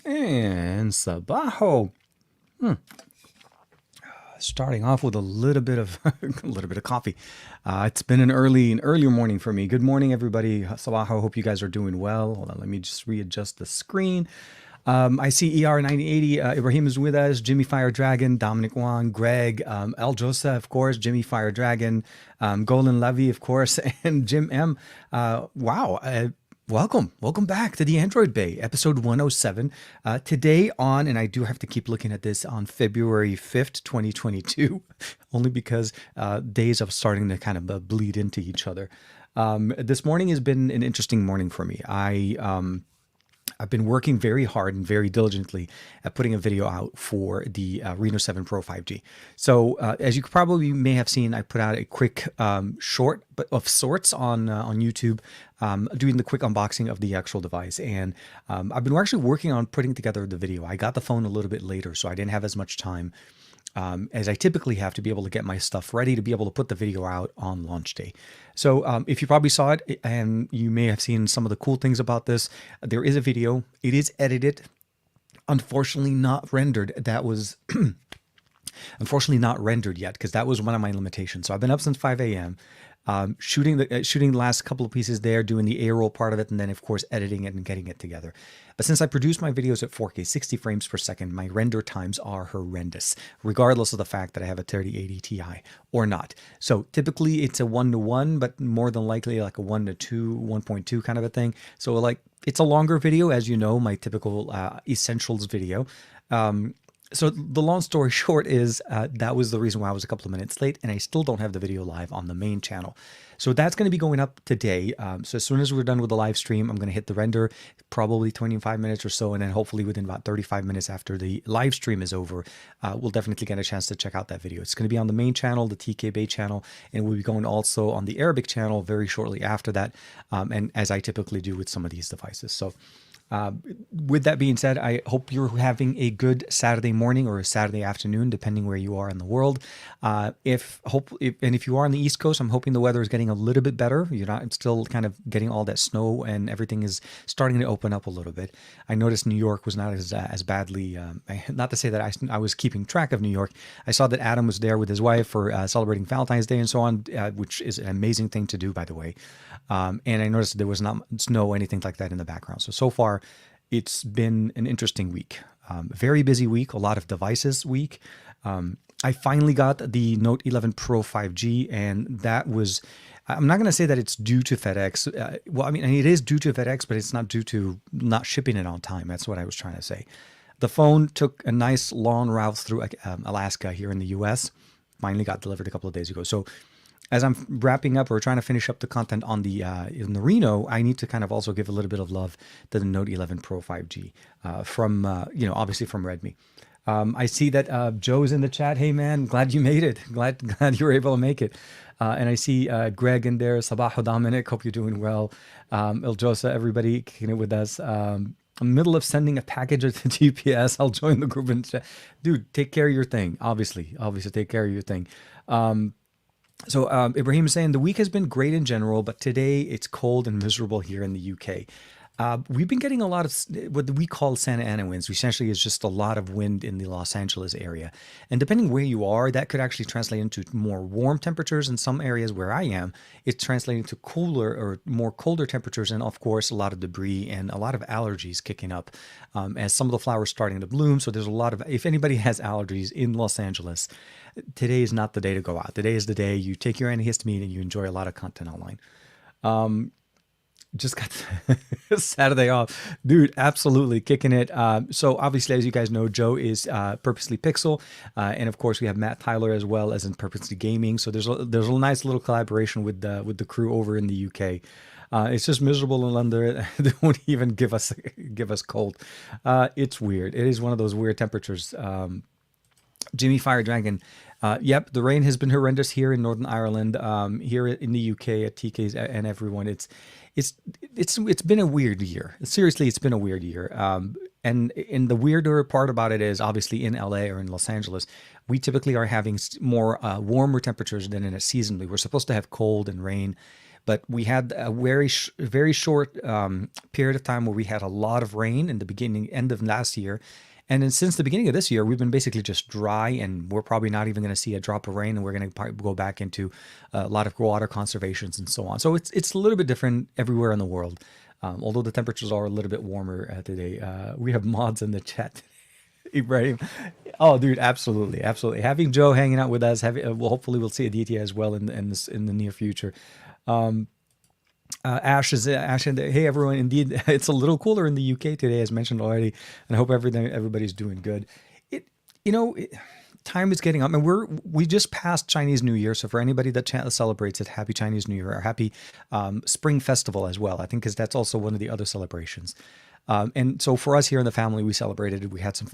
And Sabajo. Starting off with a little bit of coffee. It's been an earlier morning for me. Good morning, everybody. Sabajo. Hope you guys are doing well. Hold on, let me just readjust the screen. I see ER9080. Ibrahim is with us. Jimmy Fire Dragon, Dominic Wong, Greg, El Josa, of course, Jimmy Fire Dragon, Golan Levy, of course, and Jim M. Wow. Welcome back to the Android Bay, episode 107. Today on, and I do have to keep looking at this, on February 5th, 2022, only because days are starting to kind of bleed into each other. This morning has been an interesting morning for me. I've been working very hard and very diligently at putting a video out for the Reno 7 Pro 5G. So as you probably may have seen, I put out a quick short but of sorts on YouTube, doing the quick unboxing of the actual device. And I've been actually working on putting together the video. I got the phone a little bit later, so I didn't have as much time as I typically have to be able to get my stuff ready to be able to put the video out on launch day. So if you probably saw it, and you may have seen some of the cool things about this, there is a video. It is edited, unfortunately not rendered. That was unfortunately not rendered yet, because that was one of my limitations. So I've been up since 5 a.m. Shooting the last couple of pieces there, doing the A-roll part of it, and then of course editing it and getting it together. But since I produce my videos at 4K 60 frames per second, my render times are horrendous, regardless of the fact that I have a 3080 Ti or not. So typically it's a 1:1, but more than likely like a 1:2, 1.2 kind of a thing. So like it's a longer video, as you know, my typical essentials video. So the long story short is that was the reason why I was a couple of minutes late, and I still don't have the video live on the main channel. So that's going to be going up today. So as soon as we're done with the live stream, I'm going to hit the render, probably 25 minutes or so, and then hopefully within about 35 minutes after the live stream is over, we'll definitely get a chance to check out that video. It's going to be on the main channel, the tkbay channel, and we'll be going also on the Arabic channel very shortly after that, and as I typically do with some of these devices. So with that being said, I hope you're having a good Saturday morning or a Saturday afternoon, depending where you are in the world. If you are on the East Coast, I'm hoping the weather is getting a little bit better. You're not still kind of getting all that snow, and everything is starting to open up a little bit. I noticed New York was not as badly. Not to say that I was keeping track of New York. I saw that Adam was there with his wife for celebrating Valentine's Day and so on, which is an amazing thing to do, by the way. And I noticed there was not snow or anything like that in the background. So far, it's been an interesting week. Very busy week, a lot of devices week. I finally got the Note 11 Pro 5G, and that was, I'm not going to say that it's due to FedEx. Well, I mean, it is due to FedEx, but it's not due to not shipping it on time. That's what I was trying to say. The phone took a nice long route through Alaska here in the US. Finally got delivered a couple of days ago. So as I'm wrapping up or trying to finish up the content on the in the Reno, I need to kind of also give a little bit of love to the Note 11 Pro 5G from obviously from Redmi. I see that Joe's in the chat. Hey man, glad you made it. Glad you were able to make it. And I see Greg in there. Sabaho Dominic, hope you're doing well. El Josa, everybody kicking it with us. I'm in the middle of sending a package to GPS. I'll join the group and chat. Dude, take care of your thing. Obviously take care of your thing. So Ibrahim is saying the week has been great in general, but today it's cold and miserable here in the UK. We've been getting a lot of what we call Santa Ana winds, which essentially is just a lot of wind in the Los Angeles area. And depending where you are, that could actually translate into more warm temperatures. In some areas where I am, it's translating to cooler or more colder temperatures, and of course a lot of debris and a lot of allergies kicking up as some of the flowers starting to bloom. So there's a lot of, if anybody has allergies in Los Angeles, today is not the day to go out. Today is the day you take your antihistamine and you enjoy a lot of content online. Just got Saturday off, dude. Absolutely kicking it. So obviously, as you guys know, Joe is Purposely Pixel, and of course we have Matt Tyler as well as in Purposely Gaming. So there's a nice little collaboration with the crew over in the UK. It's just miserable in London. They won't even give us cold. It's weird. It is one of those weird temperatures. Jimmy Fire Dragon. Yep, the rain has been horrendous here in Northern Ireland, here in the UK at TK's and everyone. It's been a weird year. Seriously, it's been a weird year. And the weirder part about it is obviously in LA or in Los Angeles, we typically are having more warmer temperatures than in a seasonally. We're supposed to have cold and rain, but we had a very short period of time where we had a lot of rain in the end of last year. And then since the beginning of this year, we've been basically just dry, and we're probably not even going to see a drop of rain, and we're going to go back into a lot of water conservations and so on. So it's a little bit different everywhere in the world. Although the temperatures are a little bit warmer today. We have mods in the chat. Ibrahim. Oh, dude, absolutely, absolutely. Having Joe hanging out with us, well, hopefully we'll see Aditya as well in the near future. Ash, and hey everyone. Indeed, it's a little cooler in the UK today, as mentioned already, and I hope everybody's doing good. Time is getting up, and we just passed Chinese New Year. So for anybody that celebrates it, happy Chinese New Year, or happy Spring Festival as well. I think because that's also one of the other celebrations. And so for us here in the family, we celebrated. We had some,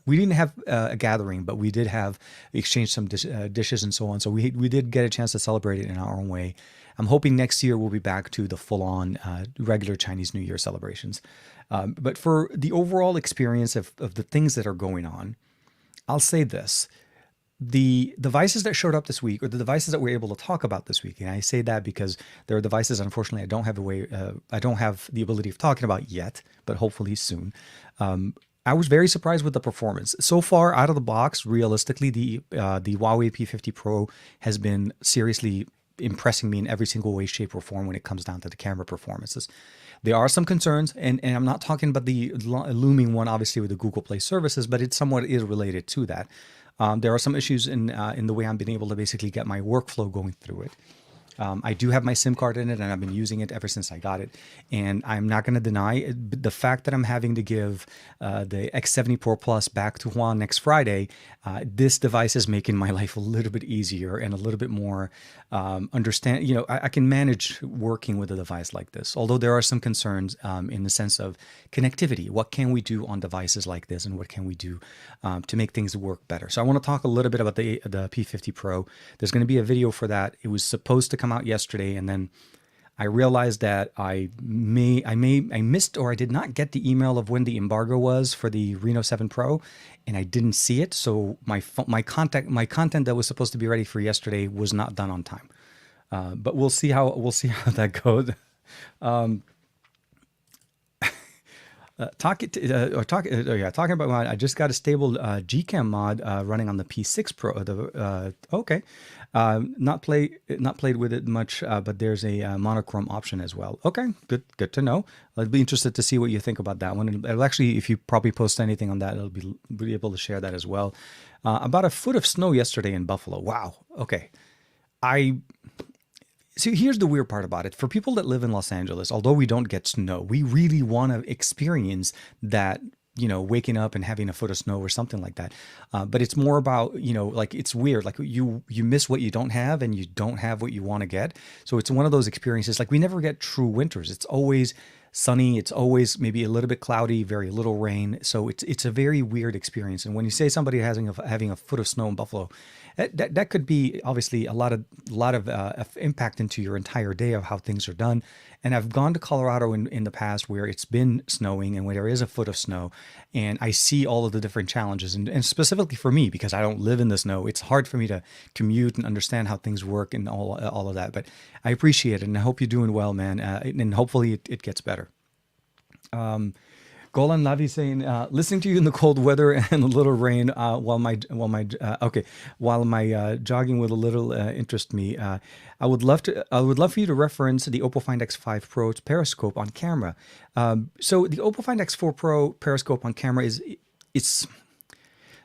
we didn't have a gathering, but we did have exchanged some dishes and so on. So we did get a chance to celebrate it in our own way. I'm hoping next year we'll be back to the full-on regular Chinese New Year celebrations. But for the overall experience of the things that are going on, I'll say this. The devices that showed up this week, or the devices that we're able to talk about this week, and I say that because there are devices, unfortunately, I don't have the ability of talking about yet, but hopefully soon. I was very surprised with the performance. So far, out of the box, realistically, the Huawei P50 Pro has been seriously impressing me in every single way, shape, or form when it comes down to the camera performances. There are some concerns, and I'm not talking about the looming one, obviously, with the Google Play services, but it somewhat is related to that. There are some issues in the way I've been able to basically get my workflow going through it. I do have my SIM card in it, and I've been using it ever since I got it. And I'm not going to deny it, the fact that I'm having to give the X74 Plus back to Juan next Friday. This device is making my life a little bit easier and a little bit more understand. I can manage working with a device like this. Although there are some concerns in the sense of connectivity. What can we do on devices like this, and what can we do to make things work better? So I want to talk a little bit about the P50 Pro. There's going to be a video for that. It was supposed to come out yesterday, and then I realized that I missed, or I did not get the email of when the embargo was for the Reno 7 Pro, and I didn't see it. So my content that was supposed to be ready for yesterday was not done on time. But we'll see how that goes. Talking about mod, I just got a stable Gcam mod running on the P6 Pro. Okay, not played with it much, but there's a monochrome option as well. Okay, good to know. I'd be interested to see what you think about that one. It'll actually, if you probably post anything on that, it'll be able to share that as well. About a foot of snow yesterday in Buffalo. Wow. Okay, See, here's the weird part about it. For people that live in Los Angeles, although we don't get snow, we really want to experience that, waking up and having a foot of snow or something like that. But it's more about, like, it's weird. Like you miss what you don't have, and you don't have what you want to get. So it's one of those experiences. Like, we never get true winters. It's always sunny. It's always maybe a little bit cloudy, very little rain. So it's a very weird experience. And when you say somebody having a foot of snow in Buffalo, that could be obviously a lot of impact into your entire day of how things are done. And I've gone to Colorado in the past where it's been snowing and where there is a foot of snow, and I see all of the different challenges. And specifically for me, because I don't live in the snow, it's hard for me to commute and understand how things work and all of that. But I appreciate it, and I hope you're doing well, man. And hopefully it gets better. Golan Lavi saying, listening to you in the cold weather and a little rain while my jogging will a little interest me. I would love for you to reference the OPPO Find X5 Pro's periscope on camera. So the OPPO Find X4 Pro periscope on camera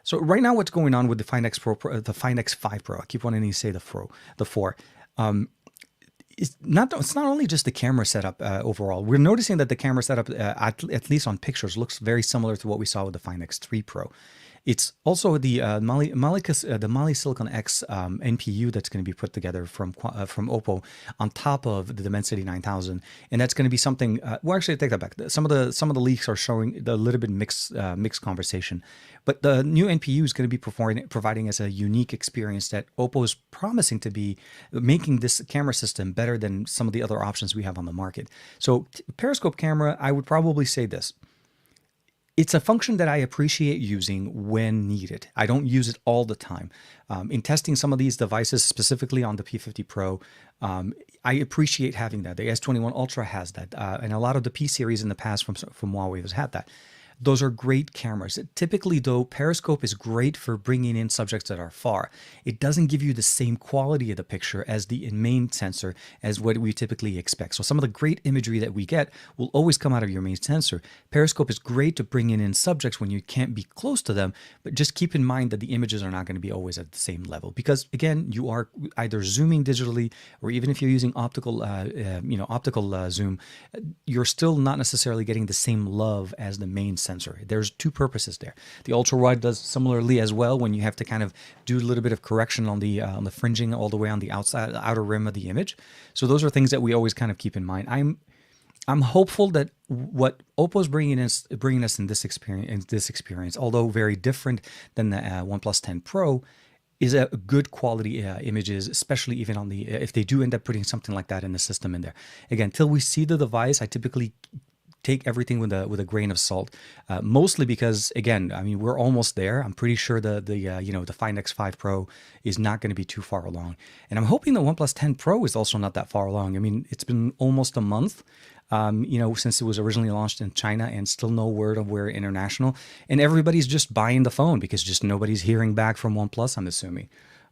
so right now what's going on with the Find X5 Pro. I keep wanting to say the 4. It's not only just the camera setup overall. We're noticing that the camera setup, at least on pictures, looks very similar to what we saw with the Find X3 Pro. It's also the Mali Silicon X NPU that's going to be put together from OPPO on top of the Dimensity 9000, and that's going to be something. Well, actually, I take that back. Some of the leaks are showing a little bit mixed conversation, but the new NPU is going to be providing us a unique experience that OPPO is promising to be making this camera system better than some of the other options we have on the market. So, periscope camera, I would probably say this. It's a function that I appreciate using when needed. I don't use it all the time. In testing some of these devices, specifically on the P50 Pro, I appreciate having that. The S21 Ultra has that, and a lot of the P series in the past from Huawei has had that. Those are great cameras. Typically, though, periscope is great for bringing in subjects that are far. It doesn't give you the same quality of the picture as the main sensor as what we typically expect. So some of the great imagery that we get will always come out of your main sensor. Periscope is great to bring in subjects when you can't be close to them, but just keep in mind that the images are not going to be always at the same level because, again, you are either zooming digitally or even if you're using optical, zoom, you're still not necessarily getting the same love as the main sensor. There's two purposes there. The ultra wide does similarly as well when you have to kind of do a little bit of correction on the fringing all the way on the outer rim of the image. So those are things that we always kind of keep in mind. I'm hopeful that what OPPO's bringing us in this experience, although very different than the OnePlus 10 Pro, is a good quality images, especially even on the if they do end up putting something like that in the system in there. Again, till we see the device, I typically take everything with a grain of salt, mostly because, again, I mean, we're almost there. I'm pretty sure the Find X5 Pro is not going to be too far along, and I'm hoping the OnePlus 10 Pro is also not that far along. I mean, it's been almost a month, since it was originally launched in China, and still no word of where international, and everybody's just buying the phone because just nobody's hearing back from OnePlus, I'm assuming.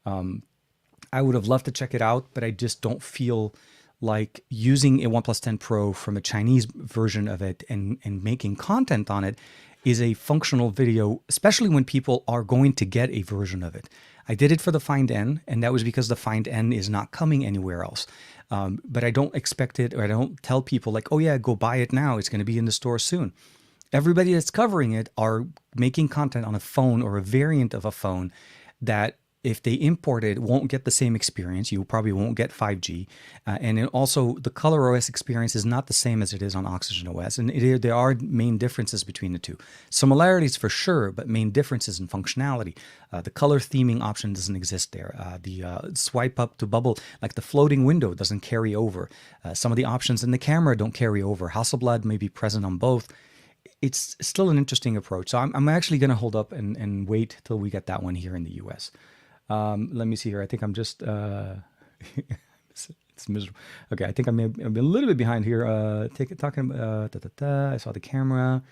I would have loved to check it out, but I just don't feel like using a OnePlus 10 Pro from a Chinese version of it and making content on it is a functional video, especially when people are going to get a version of it. I did it for the Find N, and that was because the Find N is not coming anywhere else. But I don't expect it, or I don't tell people like, oh yeah, go buy it now. It's going to be in the store soon. Everybody that's covering it are making content on a phone or a variant of a phone that, if they import it, won't get the same experience. You probably won't get 5G. And then also, the ColorOS experience is not the same as it is on Oxygen OS. And there are main differences between the two. Similarities for sure, but main differences in functionality. The color theming option doesn't exist there. The swipe up to bubble, like the floating window, doesn't carry over. Some of the options in the camera don't carry over. Hasselblad may be present on both. It's still an interesting approach. So I'm actually going to hold up and wait till we get that one here in the US. Let me see here. I think I'm just, it's miserable. Okay. I think I'm a little bit behind here. I saw the camera.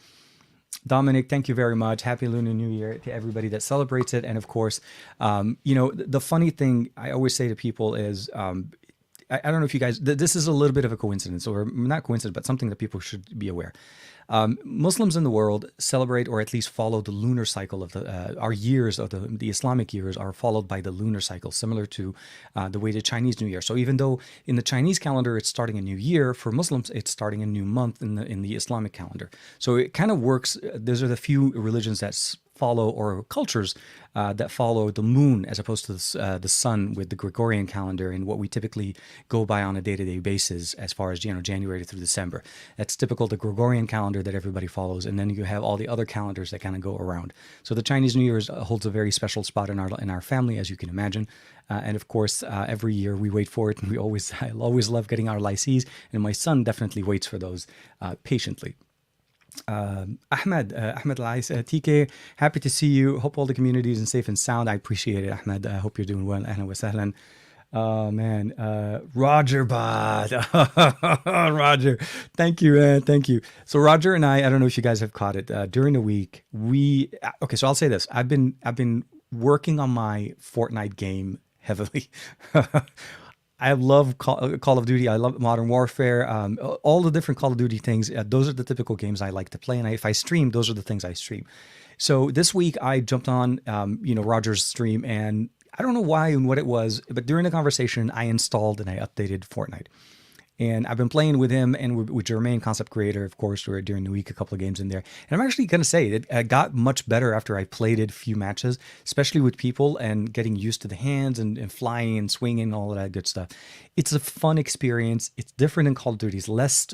Dominic, thank you very much. Happy Lunar New Year to everybody that celebrates it. And of course, the funny thing I always say to people is, I don't know if you guys, this is a little bit of a coincidence, or not coincidence, but something that people should be aware. Muslims in the world celebrate, or at least follow, the lunar cycle of our years of the Islamic years are followed by the lunar cycle, similar to the way the Chinese New Year. So even though in the Chinese calendar it's starting a new year, for Muslims it's starting a new month in the Islamic calendar. So it kind of works. Those are the few religions that follow, or cultures that follow the moon as opposed to the sun with the Gregorian calendar and what we typically go by on a day-to-day basis as far as January through December. That's typical, the Gregorian calendar that everybody follows, and then you have all the other calendars that kind of go around. So the Chinese New Year holds a very special spot in our family, as you can imagine. And of course, every year we wait for it, and I always love getting our lycees, and my son definitely waits for those patiently. Ahmed Lais, TK, happy to see you. Hope all the community is safe and sound. I appreciate it, Ahmed. I hope you're doing well. Ahlan wa sahlan. Oh man, Roger Bod. Roger, thank you, man. Thank you. So Roger and I don't know if you guys have caught it, during the week, so I'll say this. I've been working on my Fortnite game heavily. I love Call of Duty. I love Modern Warfare. All the different Call of Duty things. Those are the typical games I like to play. And if I stream, those are the things I stream. So this week I jumped on, Roger's stream, and I don't know why and what it was, but during the conversation, I installed and I updated Fortnite. And I've been playing with him and with Jermaine, concept creator, of course, during the week, a couple of games in there. And I'm actually going to say it got much better after I played it a few matches, especially with people and getting used to the hands and flying and swinging and all of that good stuff. It's a fun experience. It's different than Call of Duty. It's less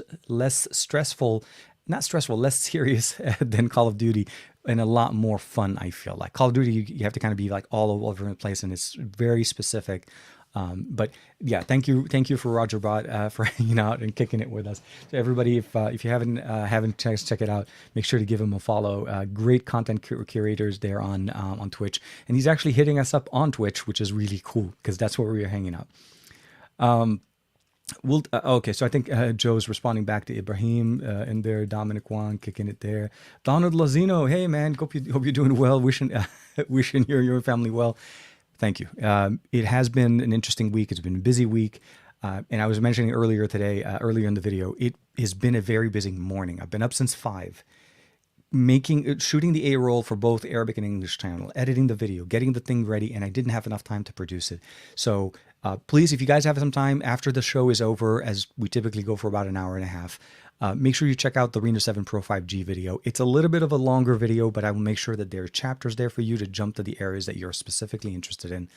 stressful, not stressful, less serious than Call of Duty, and a lot more fun, I feel like. Call of Duty, you have to kind of be like all over the place, and it's very specific. But yeah, thank you for Roger Bot for hanging out and kicking it with us. So everybody, if you haven't check it out, make sure to give him a follow. Great content curators there on Twitch, and he's actually hitting us up on Twitch, which is really cool because that's where we are hanging out. Well, okay, so I think Joe's responding back to Ibrahim in there. Dominic Wang kicking it there. Donald Lazino, hey man, hope you're doing well. Wishing wishing your family well. Thank you. It has been an interesting week. It's been a busy week, and I was mentioning earlier today, earlier in the video, it has been a very busy morning. I've been up since 5, shooting the A roll for both Arabic and English channel, editing the video, getting the thing ready, and I didn't have enough time to produce it. So please, if you guys have some time after the show is over, as we typically go for about an hour and a half, make sure you check out the Reno 7 Pro 5G video. It's a little bit of a longer video, but I will make sure that there are chapters there for you to jump to the areas that you're specifically interested in.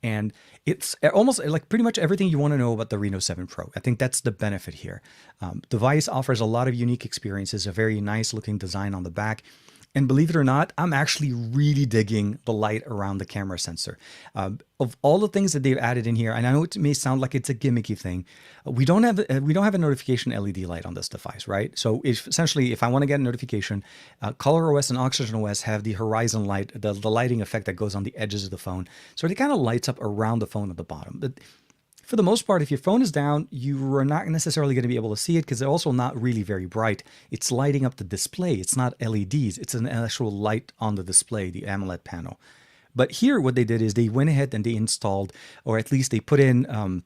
And it's almost like pretty much everything you want to know about the Reno 7 Pro. I think that's the benefit here. Device offers a lot of unique experiences, a very nice looking design on the back. And believe it or not, I'm actually really digging the light around the camera sensor. Of all the things that they've added in here, and I know it may sound like it's a gimmicky thing, we don't have a notification LED light on this device, right? So essentially, if I want to get a notification, ColorOS and OxygenOS have the horizon light, the lighting effect that goes on the edges of the phone. So it kind of lights up around the phone at the bottom. But for the most part, if your phone is down, you are not necessarily going to be able to see it because they're also not really very bright. It's lighting up the display. It's not LEDs. It's an actual light on the display, the AMOLED panel. But here, what they did is they went ahead and they installed, or at least they put in an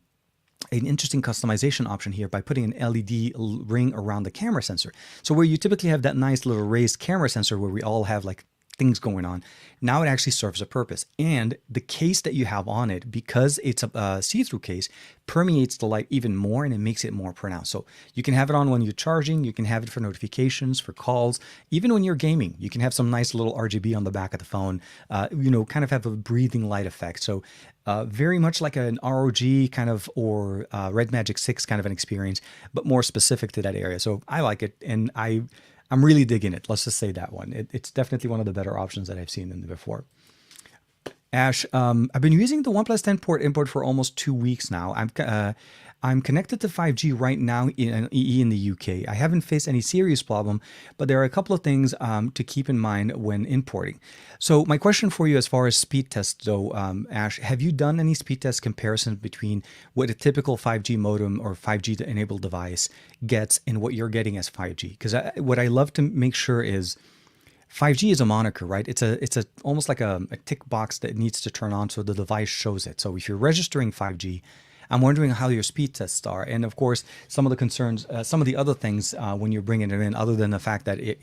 interesting customization option here by putting an LED ring around the camera sensor. So where you typically have that nice little raised camera sensor where we all have like things going on, now it actually serves a purpose. And the case that you have on it, because it's a see-through case, permeates the light even more and it makes it more pronounced. So you can have it on when you're charging, you can have it for notifications, for calls, even when you're gaming. You can have some nice little RGB on the back of the phone, kind of have a breathing light effect. So very much like an ROG kind of, or Red Magic 6 kind of an experience, but more specific to that area. So I like it, and I'm really digging it. Let's just say that one. It's definitely one of the better options that I've seen in before. Ash, I've been using the OnePlus 10 port import for almost 2 weeks now. I'm connected to 5G right now in EE in the UK. I haven't faced any serious problem, but there are a couple of things to keep in mind when importing. So my question for you as far as speed tests though, Ash, have you done any speed test comparisons between what a typical 5G modem or 5G enabled device gets and what you're getting as 5G? Because what I love to make sure is 5G is a moniker, right? It's almost like a tick box that needs to turn on so the device shows it. So if you're registering 5G, I'm wondering how your speed tests are. And of course, some of the concerns, some of the other things when you're bringing it in, other than the fact that it,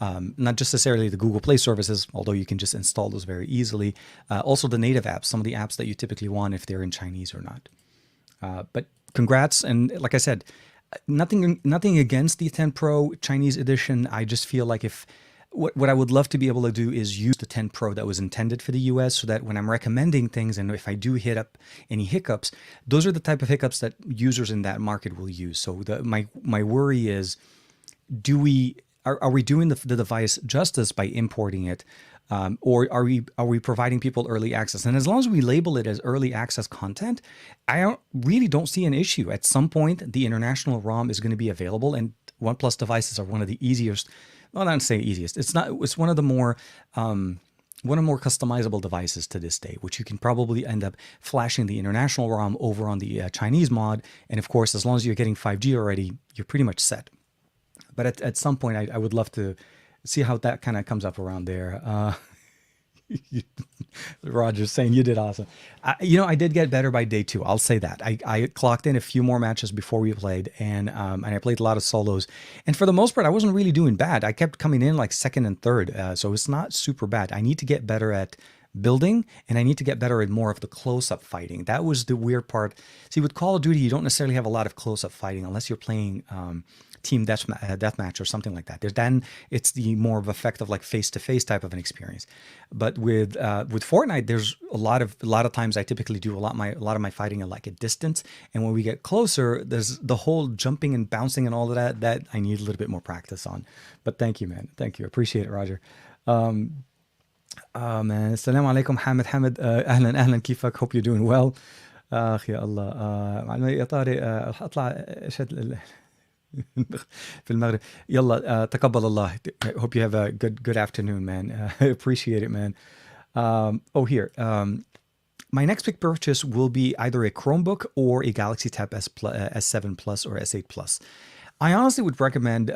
not just necessarily the Google Play services, although you can just install those very easily. Also the native apps, some of the apps that you typically want if they're in Chinese or not. But congrats. And like I said, nothing against the 10 Pro Chinese edition. I just feel like what I would love to be able to do is use the 10 Pro that was intended for the US so that when I'm recommending things and if I do hit up any hiccups, those are the type of hiccups that users in that market will use. So my worry is, are we doing the device justice by importing it? Or are we providing people early access? And as long as we label it as early access content, I really don't see an issue. At some point, the international ROM is going to be available, and OnePlus devices are one of the easiest. Well, not to say easiest. It's one of the more customizable devices to this day, which you can probably end up flashing the international ROM over on the Chinese mod. And of course, as long as you're getting 5G already, you're pretty much set. But at some point, I would love to see how that kind of comes up around there. Roger's saying you did awesome. I did get better by day 2. I'll say that. I clocked in a few more matches before we played, and I played a lot of solos. And for the most part, I wasn't really doing bad. I kept coming in like second and third, so it's not super bad. I need to get better at building, and I need to get better at more of the close-up fighting. That was the weird part. See, with Call of Duty, you don't necessarily have a lot of close-up fighting unless you're playing team deathmatch or something like that. Then it's the more of effective like face-to-face type of an experience. But with Fortnite, there's a lot of times I typically do a lot of my fighting at like a distance, and when we get closer, there's the whole jumping and bouncing and all of that I need a little bit more practice on. But thank you, man. Thank you. Appreciate it, Roger. Man. Assalamu alaikum, Hamid. أهلا كيفك? Hope you're doing well. يا الله. يا طارق اطلع اشهد في المغرب. يلا تقبل الله. Hope you have a good afternoon, man. I appreciate it, man. Here. My next big purchase will be either a Chromebook or a Galaxy Tab S7 Plus or S8 Plus. I honestly would recommend,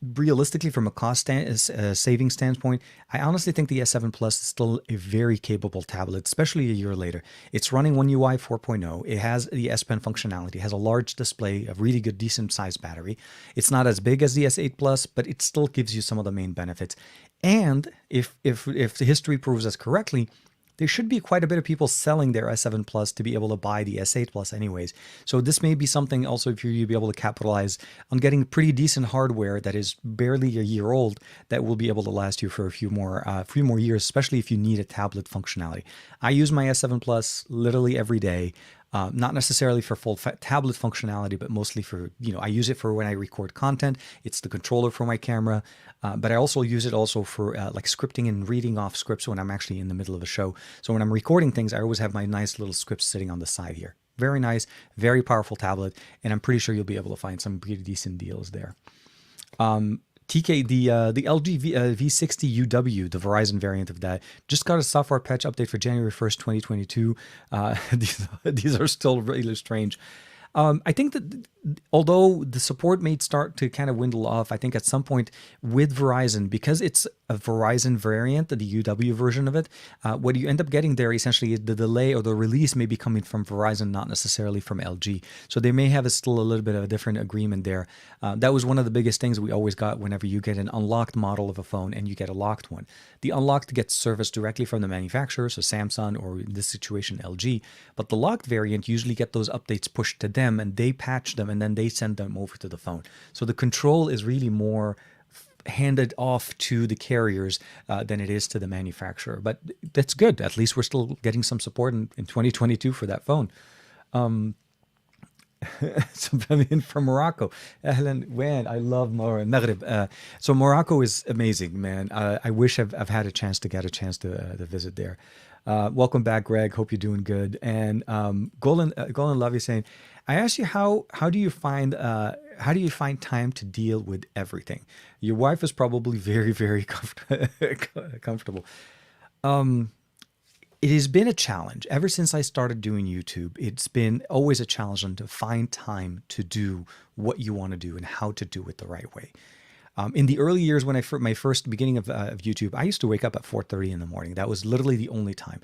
realistically, from a saving standpoint, I honestly think the S7 Plus is still a very capable tablet, especially a year later. It's running One UI 4.0. It has the S Pen functionality. It has a large display, a really good, decent sized battery. It's not as big as the S8 Plus, but it still gives you some of the main benefits. And if the history proves us correctly, there should be quite a bit of people selling their S7 Plus to be able to buy the S8 Plus anyways. So this may be something also if you'll be able to capitalize on getting pretty decent hardware that is barely a year old that will be able to last you for a few more years, especially if you need a tablet functionality. I use my S7 Plus literally every day. Not necessarily for full tablet functionality, but mostly for, I use it for when I record content. It's the controller for my camera, but I also use it also for like scripting and reading off scripts when I'm actually in the middle of a show. So when I'm recording things, I always have my nice little scripts sitting on the side here. Very nice, very powerful tablet, and I'm pretty sure you'll be able to find some pretty decent deals there. TK, the LG V60 UW, the Verizon variant of that, just got a software patch update for January 1st, 2022. These are still really strange. I think that although the support may start to kind of dwindle off, I think at some point with Verizon, because it's a Verizon variant, the UW version of it, what you end up getting there essentially is the delay or the release may be coming from Verizon, not necessarily from LG. So they may have still a little bit of a different agreement there. That was one of the biggest things we always got whenever you get an unlocked model of a phone and you get a locked one. The unlocked gets serviced directly from the manufacturer, so Samsung or in this situation LG, but the locked variant usually get those updates pushed to them and they patch them and then they send them over to the phone. So the control is really more handed off to the carriers than it is to the manufacturer. But that's good. At least we're still getting some support in 2022 for that phone. Something from Morocco. Ahlan, man, I love Maghrib. So Morocco is amazing, man. I wish I've had a chance to visit there. Welcome back, Greg. Hope you're doing good. And Golan Love is saying, I asked you how do you find time to deal with everything? Your wife is probably very, very comfortable. It has been a challenge ever since I started doing YouTube. It's been always a challenge to find time to do what you want to do and how to do it the right way. In the early years when my first beginning of YouTube, I used to wake up at 4:30 in the morning. That was literally the only time.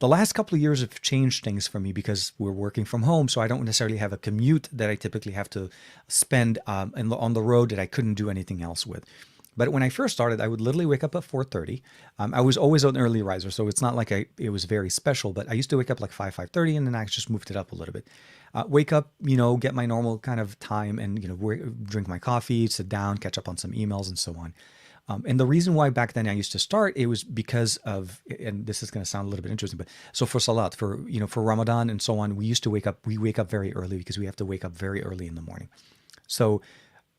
The last couple of years have changed things for me because we're working from home, so I don't necessarily have a commute that I typically have to spend on the road that I couldn't do anything else with. But when I first started, I would literally wake up at 4:30. I was always an early riser, so it's not like it was very special, but I used to wake up like 5:30, and then I just moved it up a little bit. Wake up, get my normal kind of time and, drink my coffee, sit down, catch up on some emails and so on. And the reason why back then I used to start, it was because of, and this is going to sound a little bit interesting, but so for Salat, for Ramadan and so on, we wake up very early because we have to wake up very early in the morning. So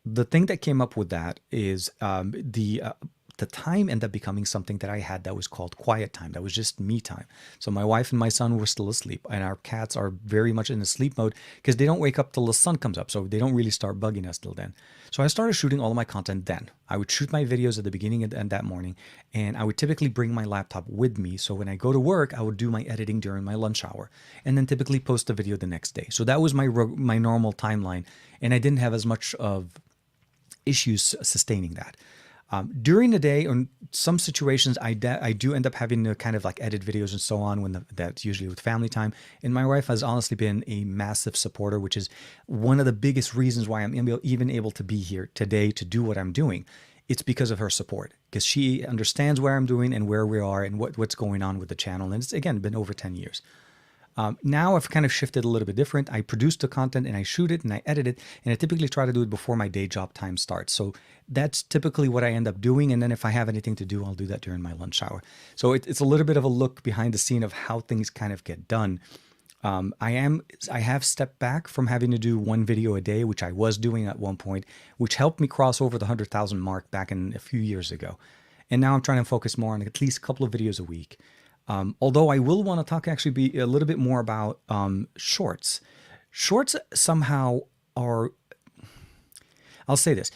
the thing that came up with that is the time ended up becoming something that I had that was called quiet time. That was just me time. So my wife and my son were still asleep, and our cats are very much in a sleep mode because they don't wake up till the sun comes up. So they don't really start bugging us till then. So I started shooting all of my content then. I would shoot my videos at the beginning and that morning, and I would typically bring my laptop with me. So when I go to work, I would do my editing during my lunch hour and then typically post the video the next day. So that was my normal timeline, and I didn't have as much of issues sustaining that. During the day, in some situations, I do end up having to kind of like edit videos and so on that's usually with family time. And my wife has honestly been a massive supporter, which is one of the biggest reasons why I'm even able to be here today to do what I'm doing. It's because of her support, because she understands where I'm doing and where we are and what's going on with the channel. And it's, again, been over 10 years. Now I've kind of shifted a little bit different. I produce the content and I shoot it and I edit it, and I typically try to do it before my day job time starts. So that's typically what I end up doing. And then if I have anything to do, I'll do that during my lunch hour. So it's a little bit of a look behind the scene of how things kind of get done. I have stepped back from having to do one video a day, which I was doing at one point, which helped me cross over the 100,000 mark back in a few years ago. And now I'm trying to focus more on at least a couple of videos a week. Although I will want to talk actually be a little bit more about shorts. Shorts somehow are, I'll say this.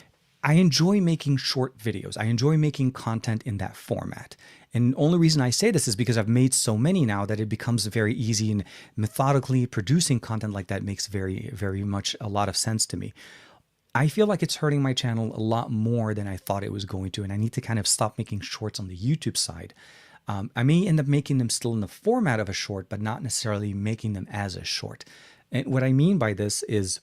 I enjoy making short videos. I enjoy making content in that format. And the only reason I say this is because I've made so many now that it becomes very easy, and methodically producing content like that makes very, very much a lot of sense to me. I feel like it's hurting my channel a lot more than I thought it was going to, and I need to kind of stop making shorts on the YouTube side. I may end up making them still in the format of a short, but not necessarily making them as a short. And what I mean by this is,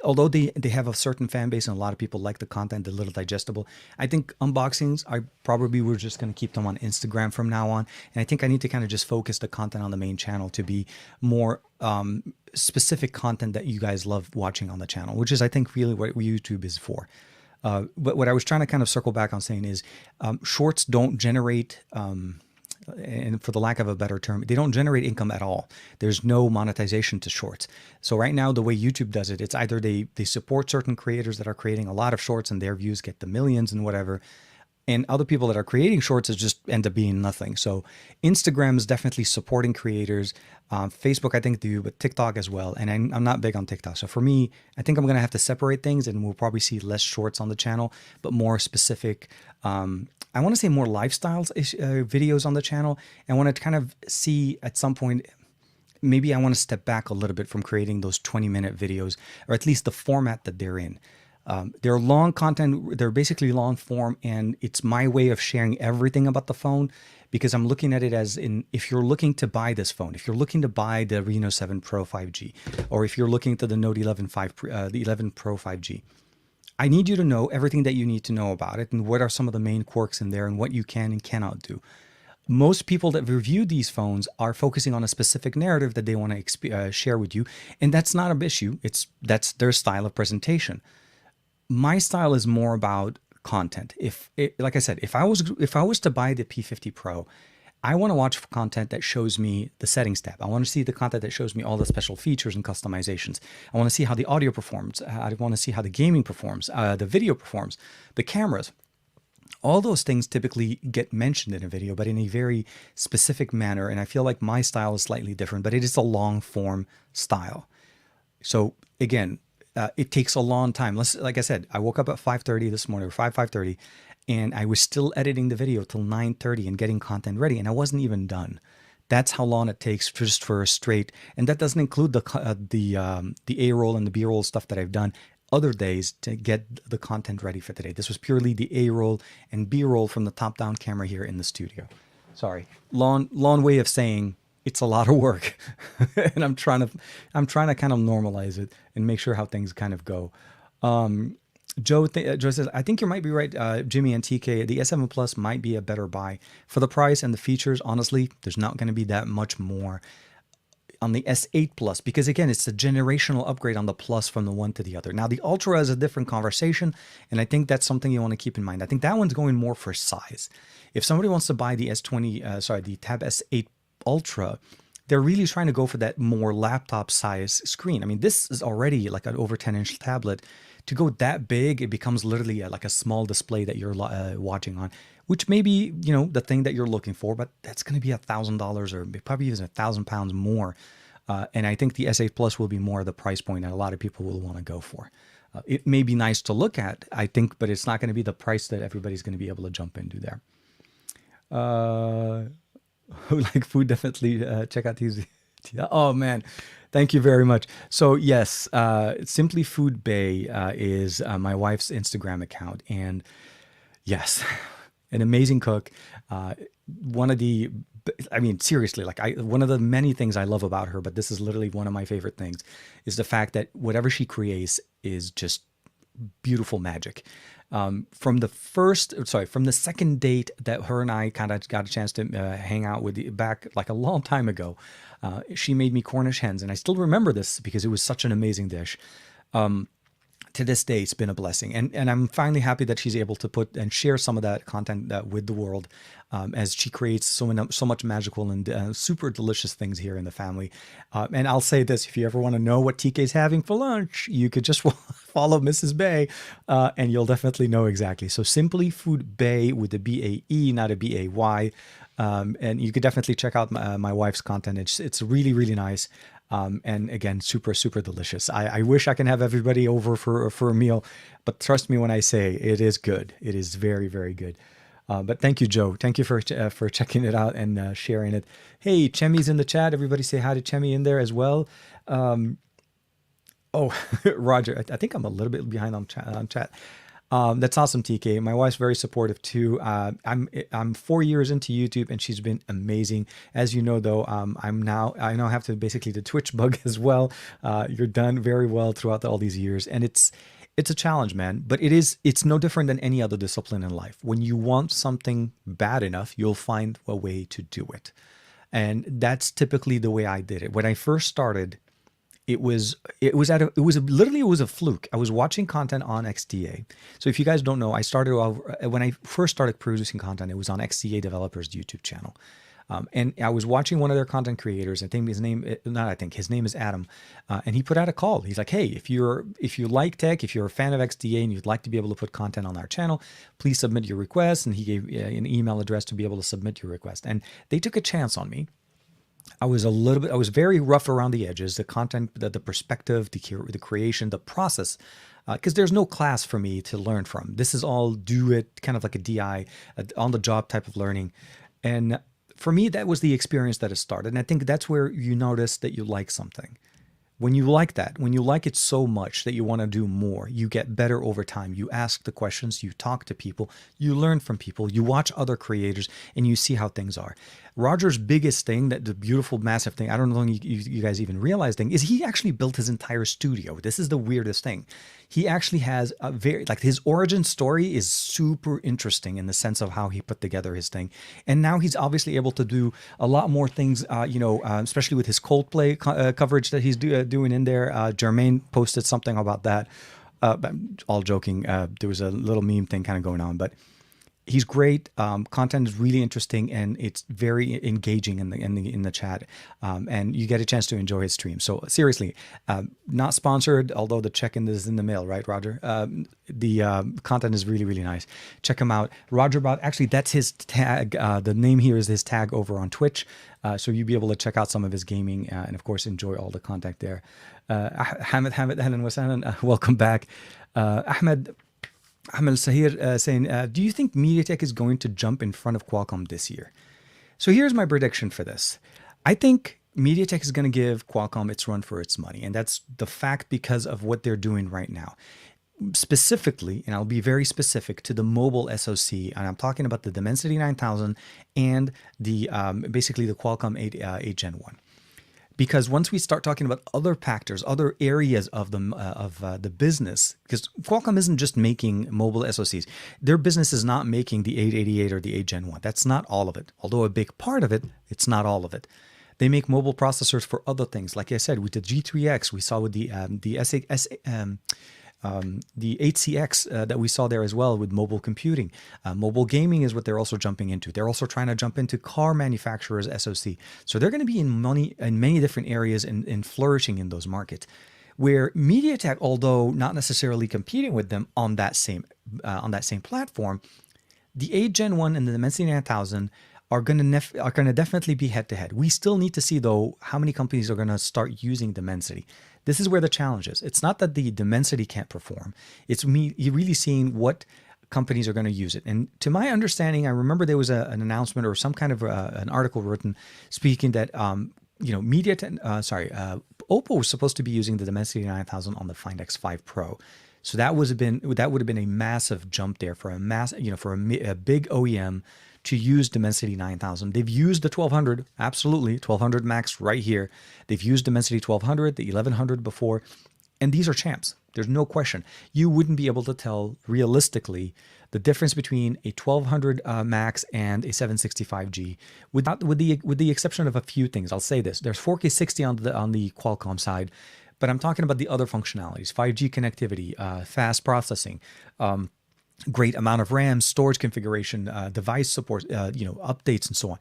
although they have a certain fan base and a lot of people like the content, a little digestible, I think unboxings, we're just going to keep them on Instagram from now on. And I think I need to kind of just focus the content on the main channel to be more specific content that you guys love watching on the channel, which is, I think, really what YouTube is for. But what I was trying to kind of circle back on saying is, shorts don't generate, and for the lack of a better term, they don't generate income at all. There's no monetization to shorts. So right now, the way YouTube does it, it's either they support certain creators that are creating a lot of shorts and their views get the millions and whatever, and other people that are creating shorts is just end up being nothing. So Instagram is definitely supporting creators. Facebook, I think, do, but TikTok as well. And I'm not big on TikTok. So for me, I think I'm going to have to separate things, and we'll probably see less shorts on the channel, but more specific, I want to say more lifestyles videos on the channel. I want to kind of see at some point, maybe I want to step back a little bit from creating those 20-minute videos, or at least the format that they're in. They're long content, they're basically long form, and it's my way of sharing everything about the phone, because I'm looking at it as in, if you're looking to buy this phone, if you're looking to buy the Reno 7 Pro 5G, or if you're looking to the Note 11 the 11 Pro 5G, I need you to know everything that you need to know about it, and what are some of the main quirks in there, and what you can and cannot do. Most people that review these phones are focusing on a specific narrative that they want to share with you, and that's not an issue. That's their style of presentation. My style is more about content. Like I said, if I was to buy the P50 Pro, I want to watch content that shows me the settings tab. I want to see the content that shows me all the special features and customizations. I want to see how the audio performs. I want to see how the gaming performs, the video performs, the cameras. All those things typically get mentioned in a video, but in a very specific manner. And I feel like my style is slightly different, but it is a long form style. So again, it takes a long time. Like I said, I woke up at 5:30 this morning, or 5:30, and I was still editing the video till 9:30 and getting content ready, and I wasn't even done. That's how long it takes just for a straight, and that doesn't include the A-roll and the B-roll stuff that I've done other days to get the content ready for today. This was purely the A-roll and B-roll from the top-down camera here in the studio. Sorry, long way of saying it's a lot of work, and I'm trying to kind of normalize it and make sure how things kind of go. Joe says, I think you might be right, Jimmy and TK. The S7 Plus might be a better buy for the price and the features. Honestly, there's not going to be that much more on the S8 Plus, because again, it's a generational upgrade on the Plus from the one to the other. Now, the Ultra is a different conversation, and I think that's something you want to keep in mind. I think that one's going more for size. If somebody wants to buy the the Tab S8 Ultra, they're really trying to go for that more laptop size screen. I mean, this is already like an over 10-inch tablet. To go that big, it becomes literally like a small display that you're watching on, which may be, the thing that you're looking for, but that's going to be $1,000 or probably even £1,000 more. And I think the S8 Plus will be more the price point that a lot of people will want to go for. It may be nice to look at, I think, but it's not going to be the price that everybody's going to be able to jump into there. Who like food, definitely check out these. Oh man, thank you very much. So yes, Simply Food Bay is my wife's Instagram account, and yes, an amazing cook. One of the, I mean, seriously, one of the many things I love about her, but this is literally one of my favorite things, is the fact that whatever she creates is just beautiful magic. From the second date that her and I kind of got a chance to hang out with back like a long time ago, she made me Cornish hens, and I still remember this because it was such an amazing dish. To this day, it's been a blessing, and I'm finally happy that she's able to put and share some of that content with the world, as she creates so much magical and super delicious things here in the family. And I'll say this: if you ever want to know what TK's having for lunch, you could just follow Mrs. Bay, and you'll definitely know exactly. So Simply Food Bay with a B-A-E, not a B-A-Y, and you could definitely check out my wife's content. It's really, really nice. And again, super, super delicious. I wish I can have everybody over for a meal, but trust me when I say it is good. It is very, very good. But thank you, Joe. Thank you for checking it out and sharing it. Hey, Chemi's in the chat. Everybody say hi to Chemi in there as well. Oh, Roger, I think I'm a little bit behind on chat. That's awesome, TK. My wife's very supportive too. I'm 4 years into YouTube, and she's been amazing. As you know, though, I now have to basically the Twitch bug as well. You're done very well throughout all these years, and it's a challenge, man. But it's no different than any other discipline in life. When you want something bad enough, you'll find a way to do it, and that's typically the way I did it. When I first started, it was literally a fluke. I was watching content on XDA. So if you guys don't know, when I first started producing content, it was on XDA Developers YouTube channel. And I was watching one of their content creators. His name is Adam. And he put out a call. He's like, hey, if you like tech, if you're a fan of XDA and you'd like to be able to put content on our channel, please submit your request. And he gave an email address to be able to submit your request. And they took a chance on me. I was very rough around the edges, the content, the perspective, the creation, the process, because there's no class for me to learn from. This is all do it, kind of like a DI, on the job type of learning. And for me, that was the experience that it started. And I think that's where you notice that you like something. When you like it so much that you want to do more, you get better over time. You ask the questions, you talk to people, you learn from people, you watch other creators, and you see how things are. Roger's biggest thing, the beautiful, massive thing, I don't know if you guys even realize thing, is he actually built his entire studio. This is the weirdest thing. He actually has his origin story is super interesting in the sense of how he put together his thing. And now he's obviously able to do a lot more things, especially with his Coldplay coverage that he's doing in there. Jermaine posted something about that. All joking. There was a little meme thing kind of going on, but he's great. Content is really interesting, and it's very engaging in the chat. And you get a chance to enjoy his stream. So seriously, not sponsored, although the check-in is in the mail, right, Roger? The content is really, really nice. Check him out. Roger Bot, actually, that's his tag. The name here is his tag over on Twitch. So you'll be able to check out some of his gaming and, of course, enjoy all the content there. Hamid, Ahlan wa sahlan, welcome back. Ahmed Sahir saying, do you think Mediatek is going to jump in front of Qualcomm this year? So here's my prediction for this. I think Mediatek is going to give Qualcomm its run for its money. And that's the fact because of what they're doing right now. Specifically, and I'll be very specific to the mobile SoC, and I'm talking about the Dimensity 9000 and the basically the Qualcomm 8 Gen 1. Because once we start talking about other factors, other areas of the business, because Qualcomm isn't just making mobile SoCs. Their business is not making the 888 or the 8 Gen 1. That's not all of it. Although a big part of it, it's not all of it. They make mobile processors for other things. Like I said, with the G3X, we saw with the 8CX that we saw there as well with mobile computing. Mobile gaming is what they're also jumping into. They're also trying to jump into car manufacturers' SoC. So they're going to be in many different areas and flourishing in those markets. Where Mediatek, although not necessarily competing with them on that same platform, the 8 Gen 1 and the Dimensity 9000 are going to definitely be head-to-head. We still need to see, though, how many companies are going to start using Dimensity. This is where the challenge is. It's not that the Dimensity can't perform. It's you're really seeing what companies are going to use it. And to my understanding, I remember there was an announcement or some kind of an article written speaking that OPPO was supposed to be using the Dimensity 9000 on the Find X5 Pro. So that would have been a massive jump there for a big OEM to use Dimensity 9000. They've used the 1200, absolutely, 1200 Max right here. They've used Dimensity 1200, the 1100 before, and these are champs. There's no question. You wouldn't be able to tell realistically the difference between a 1200 Max and a 765G, with the exception of a few things. I'll say this: there's 4K 60 on the Qualcomm side, but I'm talking about the other functionalities: 5G connectivity, fast processing. Great amount of RAM, storage configuration, device support, updates, and so on.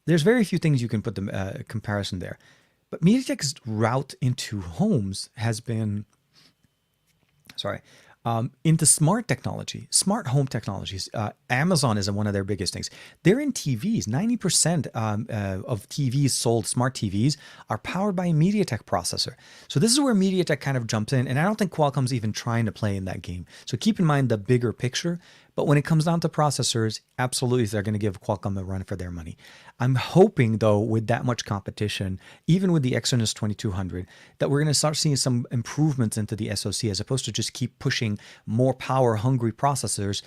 There's very few things you can put the comparison there. But Mediatek's route into homes has been, into smart technology, smart home technologies. Amazon is one of their biggest things. They're in TVs. 90% of TVs sold, smart TVs, are powered by a Mediatek processor. So this is where Mediatek kind of jumps in, and I don't think Qualcomm's even trying to play in that game. So keep in mind the bigger picture. But when it comes down to processors, absolutely they're going to give Qualcomm a run for their money. I'm hoping, though, with that much competition, even with the Exynos 2200, that we're going to start seeing some improvements into the SoC as opposed to just keep pushing more power-hungry processors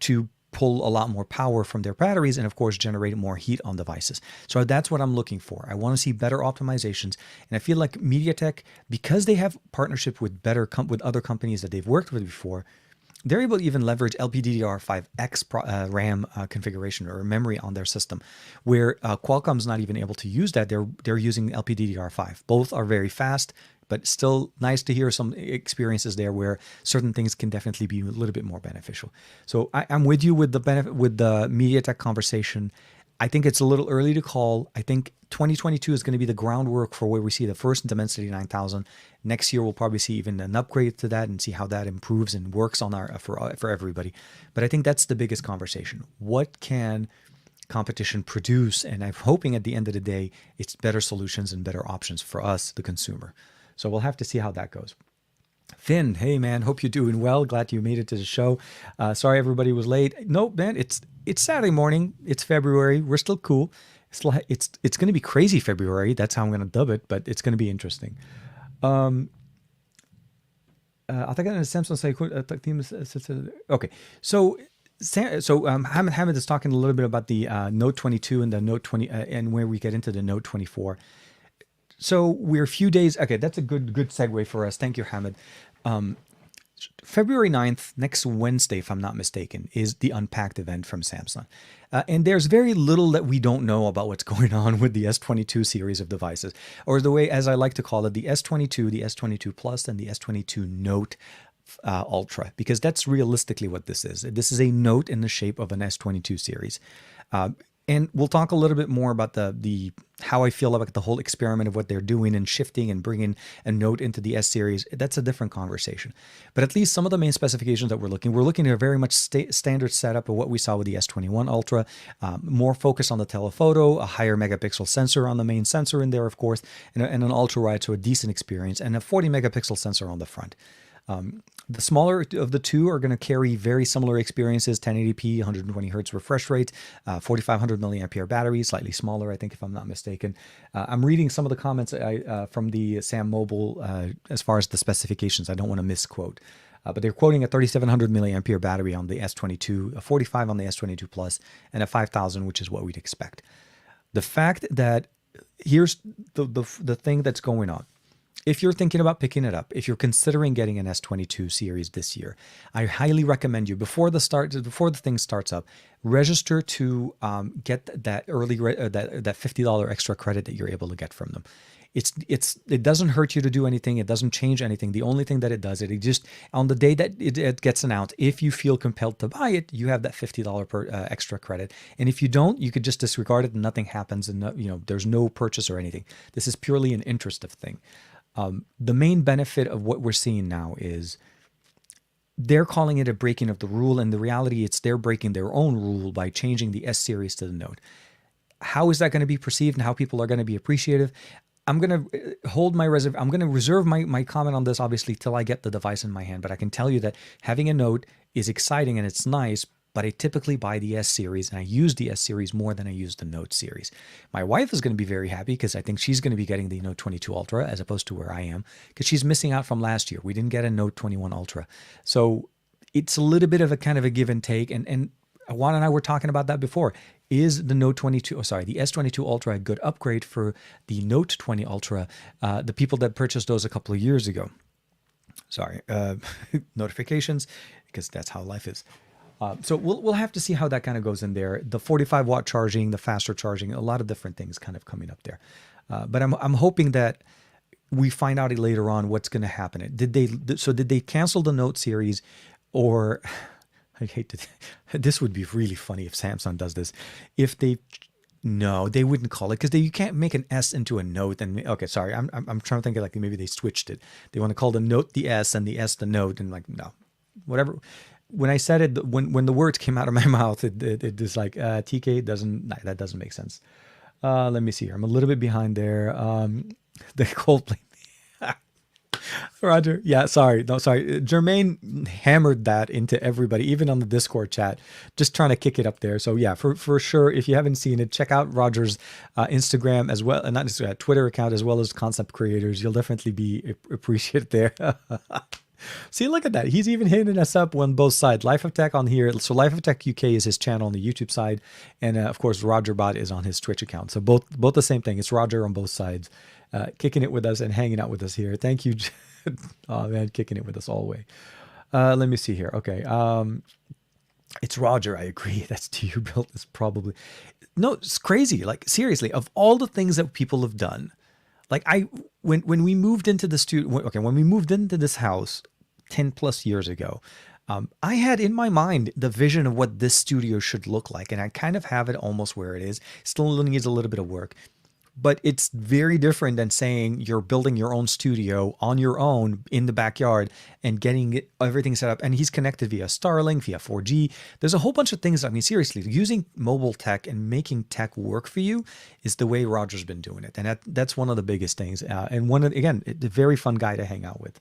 to pull a lot more power from their batteries and, of course, generate more heat on devices. So that's what I'm looking for. I want to see better optimizations. And I feel like MediaTek, because they have partnership with with other companies that they've worked with before, they're able to even leverage LPDDR5X RAM configuration or memory on their system, where Qualcomm's not even able to use that. They're using LPDDR5. Both are very fast, but still nice to hear some experiences there where certain things can definitely be a little bit more beneficial. So I'm with you with the MediaTek conversation. I think it's a little early to call. I think 2022 is going to be the groundwork for where we see the first Dimensity 9000. Next year, we'll probably see even an upgrade to that and see how that improves and works on for everybody. But I think that's the biggest conversation. What can competition produce? And I'm hoping at the end of the day, it's better solutions and better options for us, the consumer. So we'll have to see how that goes. Finn, hey man, hope you're doing well. Glad you made it to the show. Sorry everybody was late. Nope, man, it's Saturday morning. It's February. We're still cool. It's going to be crazy February. That's how I'm going to dub it, but it's going to be interesting. I think in Samsung say okay. So Hamid is talking a little bit about the Note 22 and the Note 20 and where we get into the Note 24. So we're a few days. Okay, that's a good segue for us. Thank you, Hamid. February 9th, next Wednesday, if I'm not mistaken, is the Unpacked event from Samsung. And there's very little that we don't know about what's going on with the S22 series of devices, or the way, as I like to call it, the S22, the S22 Plus, and the S22 Note Ultra, because that's realistically what this is. This is a Note in the shape of an S22 series. And we'll talk a little bit more about the how I feel about the whole experiment of what they're doing and shifting and bringing a Note into the S series. That's a different conversation. But at least some of the main specifications that we're looking at a very much standard setup of what we saw with the S21 Ultra. More focus on the telephoto, a higher megapixel sensor on the main sensor in there, of course, and an ultra wide, so a decent experience, and a 40 megapixel sensor on the front. The smaller of the two are going to carry very similar experiences, 1080p, 120 hertz refresh rate, 4500 milliampere battery, slightly smaller, I think, if I'm not mistaken. I'm reading some of the comments from the Sam Mobile as far as the specifications. I don't want to misquote. But they're quoting a 3700 milliampere battery on the S22, a 45 on the S22 Plus, and a 5000, which is what we'd expect. The fact that here's the thing that's going on. If you're thinking about picking it up, if you're considering getting an S22 series this year, I highly recommend you before the thing starts up, register to get that early that $50 extra credit that you're able to get from them. It doesn't hurt you to do anything. It doesn't change anything. The only thing that it does, it just on the day that it gets announced, if you feel compelled to buy it, you have that $50 per extra credit. And if you don't, you could just disregard it and nothing happens, and there's no purchase or anything. This is purely an interest of thing. The main benefit of what we're seeing now is they're calling it a breaking of the rule, and the reality it's they're breaking their own rule by changing the S series to the Note. How is that going to be perceived and how people are going to be appreciative? I'm going to I'm going to reserve my comment on this, obviously, till I get the device in my hand. But I can tell you that having a Note is exciting and it's nice, but I typically buy the S series, and I use the S series more than I use the Note series. My wife is going to be very happy because I think she's going to be getting the Note 22 Ultra as opposed to where I am, because she's missing out from last year. We didn't get a Note 21 Ultra. So it's a little bit of a kind of a give and take. And Juan and I were talking about that before. Is the the S22 Ultra a good upgrade for the Note 20 Ultra, the people that purchased those a couple of years ago? Sorry, notifications, because that's how life is. So we'll have to see how that kind of goes in there. The 45 watt charging, the faster charging, a lot of different things kind of coming up there. But I'm hoping that we find out later on what's going to happen. Did they cancel the Note series, or I hate to, this would be really funny if Samsung does this. No, they wouldn't call it, because you can't make an S into a Note. And okay, sorry, I'm trying to think of like maybe they switched it. They want to call the Note the S and the S the Note, and like no. whatever. When I said it, when the words came out of my mouth, it was like TK doesn't that doesn't make sense. Let me see here. I'm a little bit behind there. The Coldplay. Roger. Yeah, sorry. No, sorry. Jermaine hammered that into everybody, even on the Discord chat, just trying to kick it up there. So yeah, for sure, if you haven't seen it, check out Roger's Instagram as well, not Instagram, Twitter account, as well as Concept Creators. You'll definitely be appreciated there. See, look at that. He's even hitting us up on both sides. Life of Tech on here. So Life of Tech UK is his channel on the YouTube side. And of course, Roger Bot is on his Twitch account. So both the same thing. It's Roger on both sides, kicking it with us and hanging out with us here. Thank you. Oh man, kicking it with us all the way. Let me see here. Okay. It's Roger. I agree. That's to you built this probably. No, it's crazy. Like seriously, of all the things that people have done, like when we moved into the studio, okay, when we moved into this house 10 plus years ago, I had in my mind the vision of what this studio should look like. And I kind of have it almost where it is. Still needs a little bit of work, but it's very different than saying you're building your own studio on your own in the backyard and getting everything set up. And he's connected via Starlink, via 4G. There's a whole bunch of things. I mean, seriously, using mobile tech and making tech work for you is the way Roger's been doing it. And that's one of the biggest things. And again, a very fun guy to hang out with.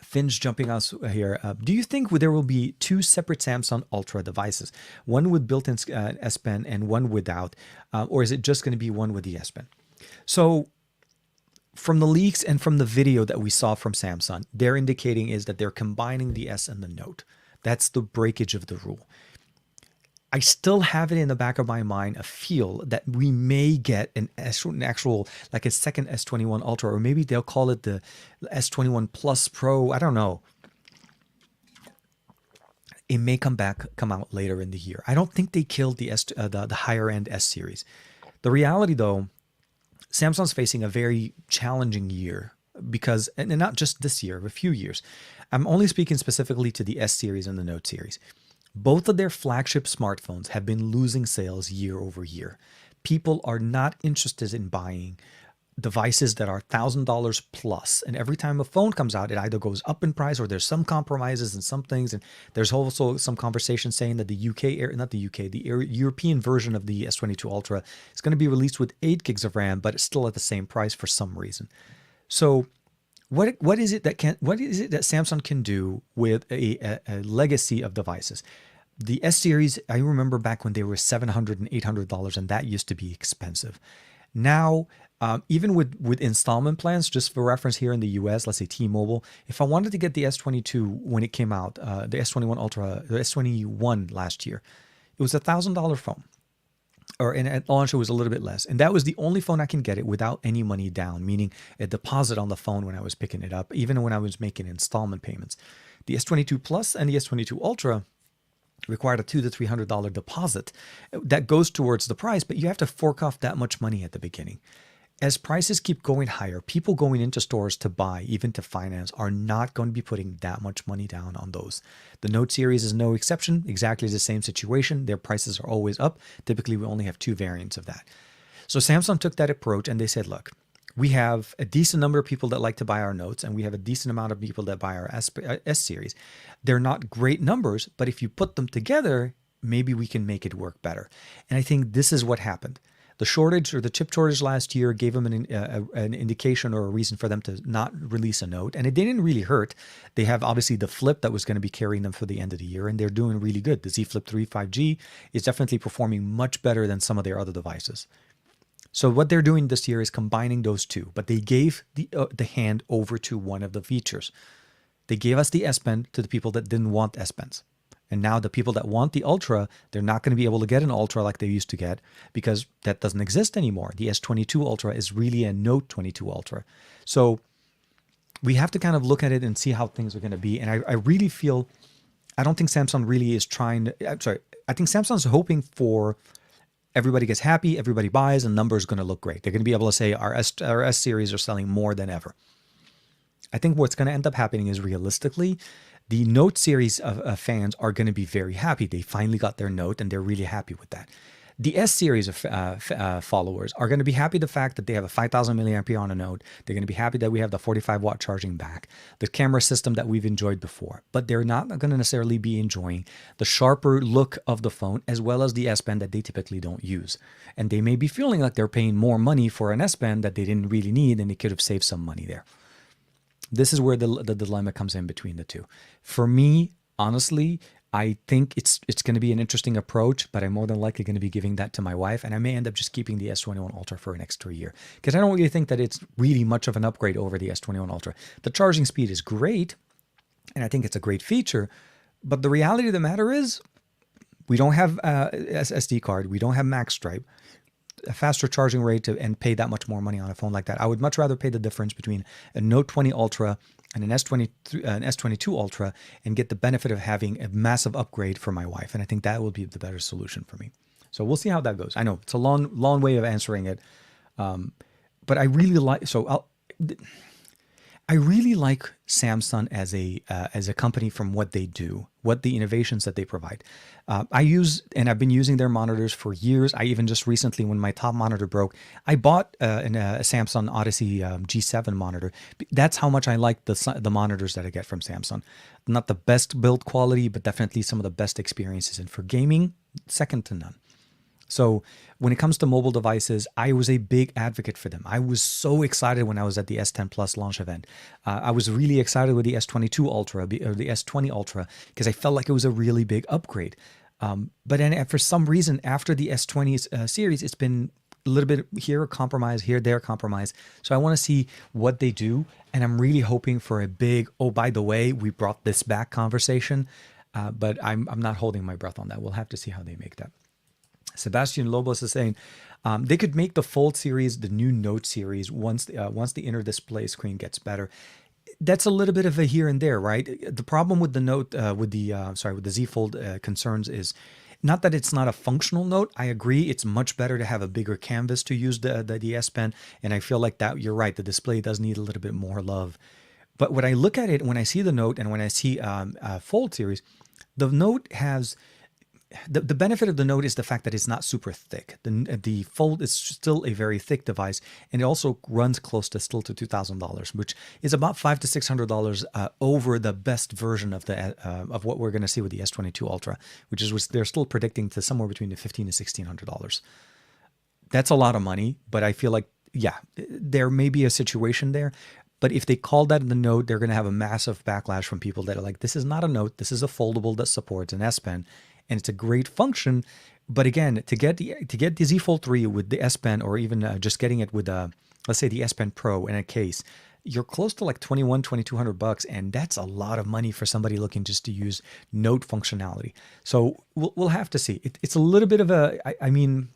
Finch jumping on here. Do you think there will be two separate Samsung Ultra devices, one with built-in S Pen and one without, or is it just going to be one with the S Pen? So from the leaks and from the video that we saw from Samsung, they're indicating is that they're combining the S and the Note. That's the breakage of the rule. I still have it in the back of my mind, a feel that we may get an actual, like a second S21 Ultra, or maybe they'll call it the S21 Plus Pro. I don't know. It may come out later in the year. I don't think they killed the the higher end S series. The reality though, Samsung's facing a very challenging year because, and not just this year, a few years. I'm only speaking specifically to the S series and the Note series. Both of their flagship smartphones have been losing sales year over year. People are not interested in buying devices that are $1,000 plus. And every time a phone comes out, it either goes up in price or there's some compromises and some things. And there's also some conversation saying that the European version of the S22 Ultra is going to be released with 8 gigs of RAM, but it's still at the same price for some reason. So what is it that Samsung can do with a legacy of devices? The S series, I remember back when they were $700 and $800, and that used to be expensive. Now, even with installment plans, just for reference here in the US, let's say T-Mobile, if I wanted to get the S22 when it came out, the S21 Ultra, the S21 last year, it was $1,000 phone. And at launch, it was a little bit less. And that was the only phone I can get it without any money down, meaning a deposit on the phone when I was picking it up, even when I was making installment payments. The S22 Plus and the S22 Ultra required a $200 to $300 deposit. That goes towards the price, but you have to fork off that much money at the beginning. As prices keep going higher, people going into stores to buy, even to finance, are not going to be putting that much money down on those. The Note series is no exception, exactly the same situation. Their prices are always up. Typically, we only have 2 variants of that. So Samsung took that approach and they said, look, we have a decent number of people that like to buy our Notes, and we have a decent amount of people that buy our S series. They're not great numbers, but if you put them together, maybe we can make it work better. And I think this is what happened. The shortage or the chip shortage last year gave them an indication or a reason for them to not release a Note. And it didn't really hurt. They have obviously the Flip that was going to be carrying them for the end of the year, and they're doing really good. The Z Flip 3 5G is definitely performing much better than some of their other devices. So what they're doing this year is combining those two, but they gave the hand over to one of the features. They gave us the S Pen to the people that didn't want S Pens. And now the people that want the Ultra, they're not going to be able to get an Ultra like they used to get because that doesn't exist anymore. The S22 Ultra is really a Note 22 Ultra. So we have to kind of look at it and see how things are going to be. And I really feel, I don't think Samsung really is trying to, I'm sorry, I think Samsung's hoping for everybody gets happy, everybody buys, and numbers going to look great. They're going to be able to say our S series are selling more than ever. I think what's going to end up happening is realistically, the Note series of fans are going to be very happy. They finally got their Note and they're really happy with that. The S series of followers are going to be happy the fact that they have a 5,000 milliampere on a Note. They're going to be happy that we have the 45-watt charging back, the camera system that we've enjoyed before. But they're not going to necessarily be enjoying the sharper look of the phone as well as the S Pen that they typically don't use. And they may be feeling like they're paying more money for an S Pen that they didn't really need, and they could have saved some money there. This is where the dilemma comes in between the two. For me, honestly, I think it's going to be an interesting approach, but I'm more than likely going to be giving that to my wife, and I may end up just keeping the S21 Ultra for an extra year because I don't really think that it's really much of an upgrade over the S21 Ultra. The charging speed is great, and I think it's a great feature, but the reality of the matter is we don't have SSD card, we don't have max stripe, a faster charging rate and pay that much more money on a phone like that. I would much rather pay the difference between a Note 20 Ultra and an S22 Ultra and get the benefit of having a massive upgrade for my wife. And I think that will be the better solution for me. So we'll see how that goes. I know it's a long way of answering it. But I really like, I really like Samsung as a company from what they do, what the innovations that they provide. I've been using their monitors for years. I even just recently, when my top monitor broke, I bought a Samsung Odyssey G7 monitor. That's how much I like the monitors that I get from Samsung. Not the best build quality, but definitely some of the best experiences. And for gaming, second to none. So when it comes to mobile devices, I was a big advocate for them. I was so excited when I was at the S10 Plus launch event. I was really excited with the S22 Ultra or the S20 Ultra because I felt like it was a really big upgrade. But then for some reason, after the S20 series, it's been a little bit here a compromise, here, there compromise. So I want to see what they do. And I'm really hoping for a big, oh, by the way, we brought this back conversation. But I'm not holding my breath on that. We'll have to see how they make that. Sebastian Lobos is saying they could make the Fold series the new Note series once the inner display screen gets better. That's a little bit of a here and there, right? The problem with the Note, with the Z Fold concerns is not that it's not a functional Note. I agree, it's much better to have a bigger canvas to use the S Pen, and I feel like that you're right. The display does need a little bit more love. But when I look at it, when I see the Note and when I see Fold series, the Note has. The benefit of the Note is the fact that it's not super thick. The Fold is still a very thick device, and it also runs close to $2,000, which is about $500 to $600 over the best version of what we're going to see with the S22 Ultra, which they're still predicting to somewhere between the $1,500 to $1,600. That's a lot of money, but I feel like, yeah, there may be a situation there. But if they call that the Note, they're going to have a massive backlash from people that are like, this is not a Note, this is a foldable that supports an S Pen. And it's a great function, but again, to get the Z Fold 3 with the S Pen, or even just getting it with let's say the S Pen Pro in a case, you're close to like $2,200, and that's a lot of money for somebody looking just to use Note functionality. So we'll have to see. It's a little bit of I mean,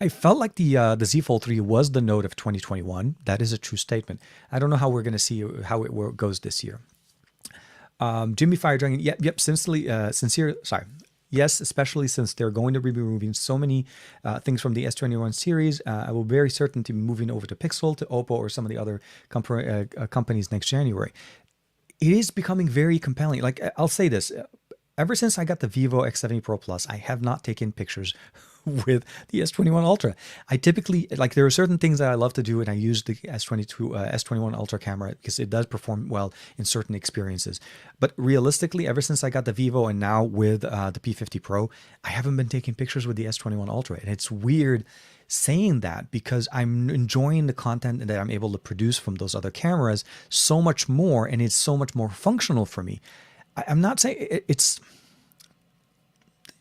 I felt like the Z Fold 3 was the Note of 2021. That is a true statement. I don't know how we're going to see how it goes this year. Jimmy Fire Dragon, yep, sincere. Sorry. Yes, especially since they're going to be removing so many things from the S21 series. I will be very certain to be moving over to Pixel, to OPPO, or some of the other companies next January. It is becoming very compelling. Like, I'll say this. Ever since I got the Vivo X70 Pro Plus, I have not taken pictures with the S21 Ultra. I typically, like, there are certain things that I love to do, and I use the S21 Ultra camera because it does perform well in certain experiences. But realistically, ever since I got the Vivo and now with the P50 Pro, I haven't been taking pictures with the S21 Ultra. And it's weird saying that because I'm enjoying the content that I'm able to produce from those other cameras so much more, and it's so much more functional for me. I'm not saying it's.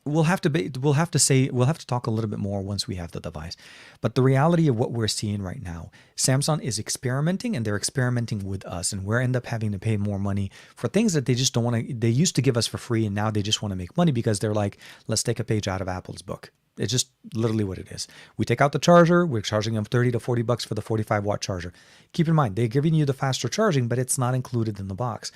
We'll have to talk a little bit more once we have the device. But the reality of what we're seeing right now, Samsung is experimenting, and they're experimenting with us, and we're end up having to pay more money for things that they just don't want to. They used to give us for free, and now they just want to make money because they're like, let's take a page out of Apple's book. It's just literally what it is. We take out the charger. We're charging them $30 to $40 for the 45-watt charger. Keep in mind, they're giving you the faster charging, but it's not included in the box.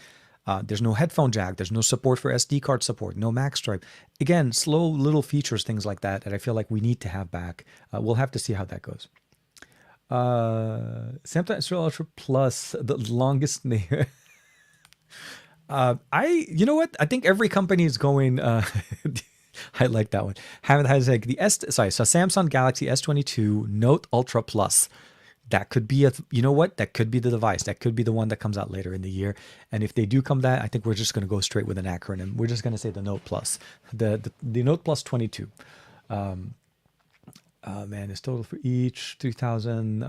There's no headphone jack. There's no support for SD card support. No max stripe. Again, slow little features, things like that I feel like we need to have back. We'll have to see how that goes. Samsung S Ultra Plus, the longest name. You know what? I think every company is going. I like that one. Haven't had like the so Samsung Galaxy S22 Note Ultra Plus. That could be you know what? That could be the device. That could be the one that comes out later in the year. And if they do come that, I think we're just going to go straight with an acronym. We're just going to say the Note Plus, the Note Plus 22. Man, it's total for each 3,000.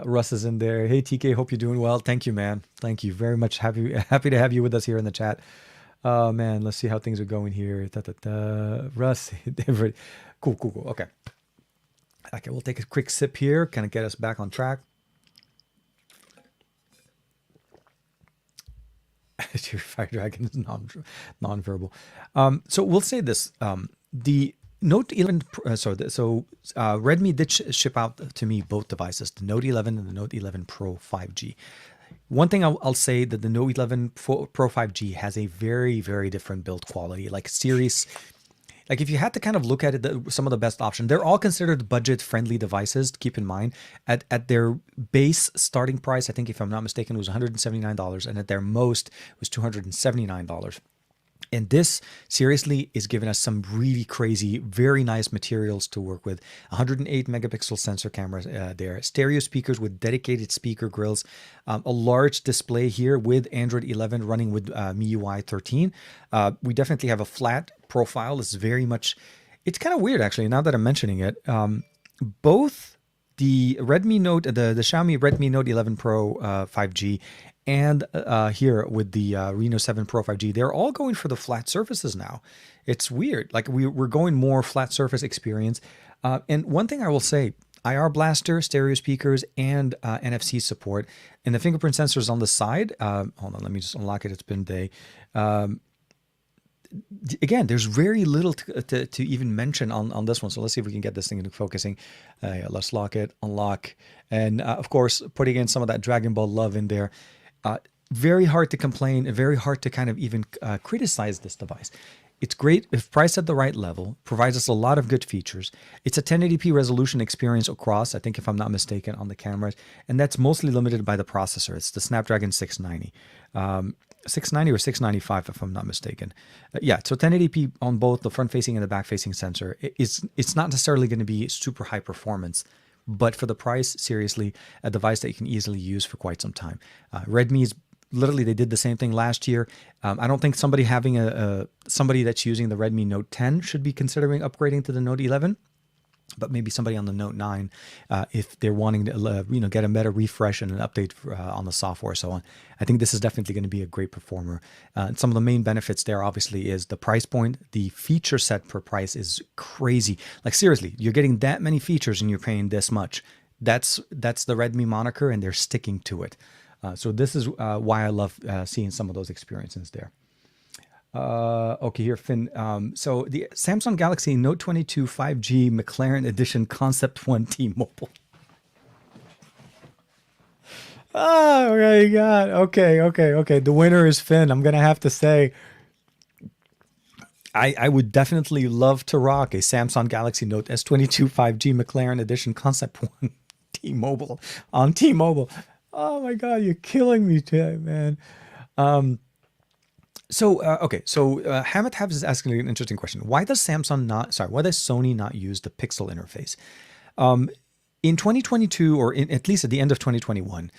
Russ is in there. Hey TK, hope you're doing well. Thank you, man. Thank you very much. Happy to have you with us here in the chat. Man, let's see how things are going here. Russ, cool. Okay, we'll take a quick sip here. Kind of get us back on track. Fire Dragon is non-verbal. So we'll say this. The Note 11, Redmi did ship out to me both devices, the Note 11 and the Note 11 Pro 5G. One thing I'll say that the Note 11 Pro 5G has a very, very different build quality. Like series, like if you had to kind of look at it, some of the best options, they're all considered budget-friendly devices. Keep in mind, at their base starting price, I think if I'm not mistaken, it was $179, and at their most it was $279. And this seriously is giving us some really crazy, very nice materials to work with. 108 megapixel sensor cameras there, stereo speakers with dedicated speaker grills, a large display here with Android 11 running with MIUI 13. We definitely have a flat profile. It's very much, it's kind of weird actually, now that I'm mentioning it. Both the Redmi Note, the Xiaomi Redmi Note 11 Pro 5G and here with the Reno 7 Pro 5G, they're all going for the flat surfaces now. It's weird. Like we're going more flat surface experience. And one thing I will say, IR blaster, stereo speakers, and NFC support. And the fingerprint sensors on the side. Hold on, let me just unlock it. It's been a day. Again, there's very little to even mention on this one. So let's see if we can get this thing into focusing. Yeah, let's lock it, unlock. And of course, putting in some of that Dragon Ball love in there. Very hard to complain and very hard to kind of even criticize this device. It's great if priced at the right level, provides us a lot of good features. It's a 1080p resolution experience across, I think if I'm not mistaken, on the cameras. And that's mostly limited by the processor. It's the Snapdragon 690. 690 or 695 if I'm not mistaken. Yeah, so 1080p on both the front-facing and the back-facing sensor. It's not necessarily going to be super high performance, but for the price, seriously, a device that you can easily use for quite some time. Redmi is literally, they did the same thing last year. I don't think somebody having somebody that's using the Redmi Note 10 should be considering upgrading to the Note 11, but maybe somebody on the Note 9, if they're wanting to get a better refresh and an update on the software, so on. I think this is definitely going to be a great performer. Some of the main benefits there obviously is the price point. The feature set per price is crazy. Like seriously, you're getting that many features and you're paying this much. That's the Redmi moniker, and they're sticking to it. So this is why I love seeing some of those experiences there. Okay, here, Finn. So the Samsung Galaxy Note 22 5G McLaren Edition Concept 1 T-Mobile. Oh my God. Okay. The winner is Finn. I'm going to have to say, I would definitely love to rock a Samsung Galaxy Note S22 5G McLaren Edition Concept 1 T-Mobile on T-Mobile. Oh my God, you're killing me today, man. So Hammett Habs is asking an interesting question. Why does Sony not use the Pixel interface? In 2022, or at least at the end of 2021,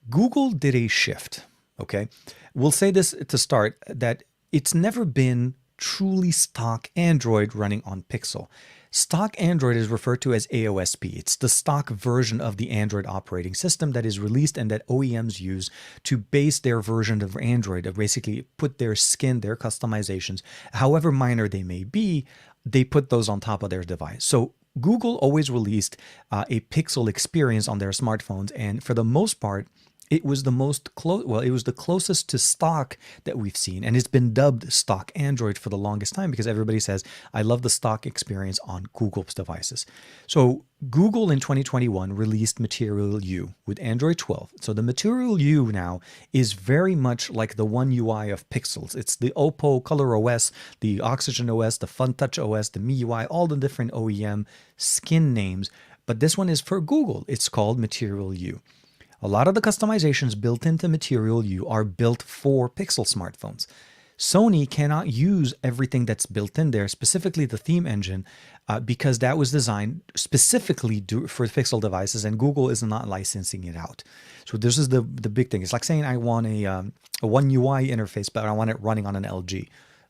Google did a shift, okay? We'll say this to start, that it's never been truly stock Android running on Pixel. Stock Android is referred to as AOSP. It's the stock version of the Android operating system that is released and that OEMs use to base their version of Android, to basically put their skin, their customizations, however minor they may be, they put those on top of their device. So Google always released a Pixel experience on their smartphones, and for the most part, it was the it was the closest to stock that we've seen, and it's been dubbed stock Android for the longest time because everybody says, I love the stock experience on Google's devices. So Google in 2021 released Material U with Android 12. So the Material U now is very much like the One UI of Pixels. It's the OPPO Color OS, the Oxygen OS, the FunTouch OS, the MIUI, all the different OEM skin names. But this one is for Google. It's called Material U. A lot of the customizations built into Material U are built for Pixel smartphones. Sony cannot use everything that's built in there, specifically the theme engine, because that was designed specifically for Pixel devices, and Google is not licensing it out. So this is the big thing. It's like saying I want a One UI interface, but I want it running on an LG.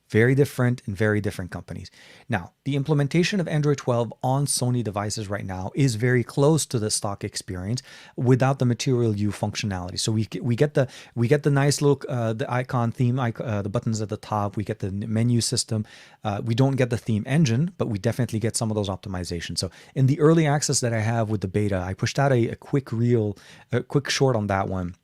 Very different and very different companies. Now, the implementation of Android 12 on Sony devices right now is very close to the stock experience without the Material You functionality. So we get the nice look, the icon theme, the buttons at the top. We get the menu system. We don't get the theme engine, but we definitely get some of those optimizations. So in the early access that I have with the beta, I pushed out a quick short on that one.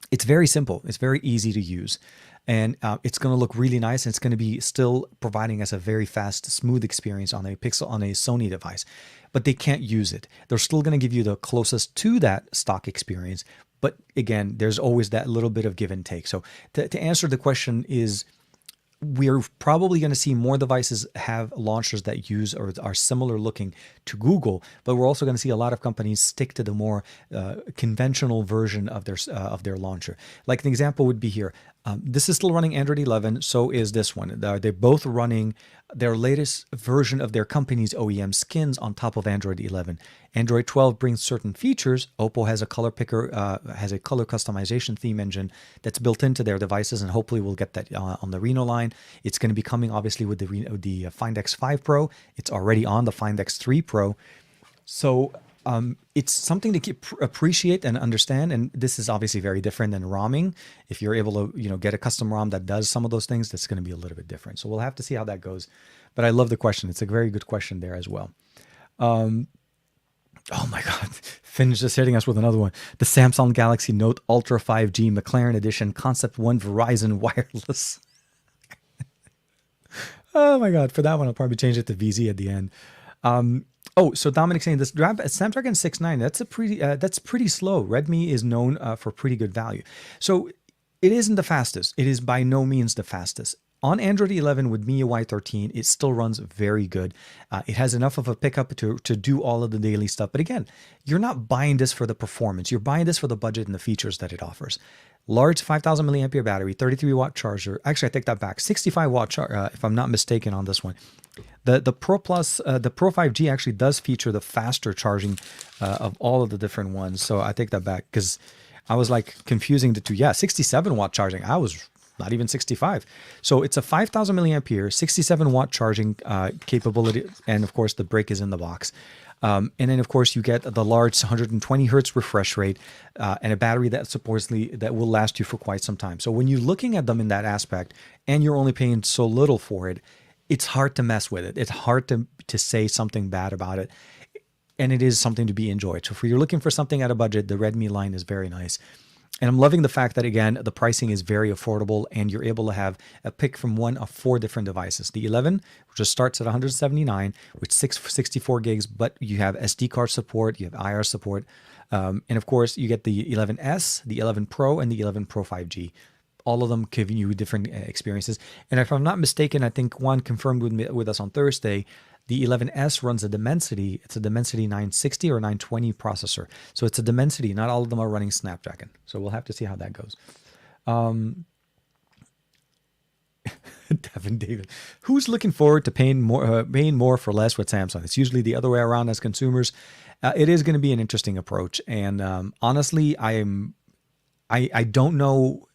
It's very simple. It's very easy to use. And it's going to look really nice, and it's going to be still providing us a very fast, smooth experience on a Sony device. But they can't use it. They're still going to give you the closest to that stock experience. But again, there's always that little bit of give and take. So to answer the question is, we're probably going to see more devices have launchers that use or are similar looking to Google, but we're also going to see a lot of companies stick to the more conventional version of their launcher. Like an example would be here. This is still running Android 11, so is this one. They're both running their latest version of their company's OEM skins on top of Android 11. Android 12 brings certain features. OPPO has a color picker, has a color customization theme engine that's built into their devices, and hopefully we'll get that on the Reno line. It's going to be coming obviously with the Find X5 Pro. It's already on the Find X3 Pro. So it's something to appreciate and understand. And this is obviously very different than ROMing. If you're able to, get a custom ROM that does some of those things, that's going to be a little bit different. So we'll have to see how that goes. But I love the question. It's a very good question there as well. Oh my God. Finn's just hitting us with another one. The Samsung Galaxy Note Ultra 5G McLaren Edition Concept 1 Verizon Wireless. Oh my God. For that one, I'll probably change it to VZ at the end. So Dominic saying this Snapdragon 6 9, that's pretty slow. Redmi is known for pretty good value. So it isn't the fastest. It is by no means the fastest. On Android 11 with MIUI 13, it still runs very good. It has enough of a pickup to do all of the daily stuff. But again, you're not buying this for the performance. You're buying this for the budget and the features that it offers. Large 5,000 milliampere battery, 33 watt charger. Actually, I take that back. 65 watt if I'm not mistaken on this one. The Pro Plus, the Pro 5G actually does feature the faster charging of all of the different ones. So I take that back because I was like confusing the two. Yeah, 67 watt charging. I was not even 65. So it's a 5,000 milliampere, 67 watt charging capability. And of course, the brick is in the box. And then, of course, you get the large 120 hertz refresh rate and a battery that will last you for quite some time. So when you're looking at them in that aspect and you're only paying so little for it, it's hard to mess with it. It's hard to say something bad about it. And it is something to be enjoyed. So if you're looking for something at a budget, the Redmi line is very nice. And I'm loving the fact that, again, the pricing is very affordable and you're able to have a pick from one of 4 different devices. The 11, which just starts at 179 with 64 gigs, but you have SD card support, you have IR support. And of course, you get the 11S, the 11 Pro, and the 11 Pro 5G. All of them giving you different experiences. And if I'm not mistaken, I think Juan confirmed with us on Thursday, the 11S runs a Dimensity. It's a Dimensity 960 or 920 processor. So it's a Dimensity. Not all of them are running Snapdragon. So we'll have to see how that goes. Devin David. Who's looking forward to paying more for less with Samsung? It's usually the other way around as consumers. It is going to be an interesting approach. And honestly, I don't know.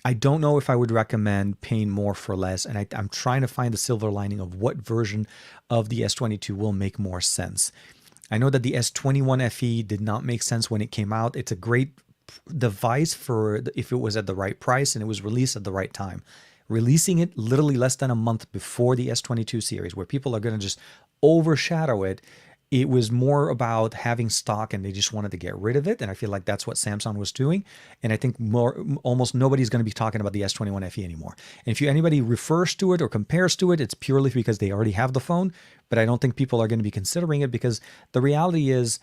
I don't know if I would recommend paying more for less, and I'm trying to find the silver lining of what version of the S22 will make more sense. I know that the S21 FE did not make sense when it came out. It's a great device for if it was at the right price and it was released at the right time. Releasing it literally less than a month before the S22 series, where people are going to just overshadow it, it was more about having stock and they just wanted to get rid of it. And I feel like that's what Samsung was doing. And I think almost nobody's going to be talking about the S21 FE anymore. And if anybody refers to it or compares to it, it's purely because they already have the phone. But I don't think people are going to be considering it because the reality is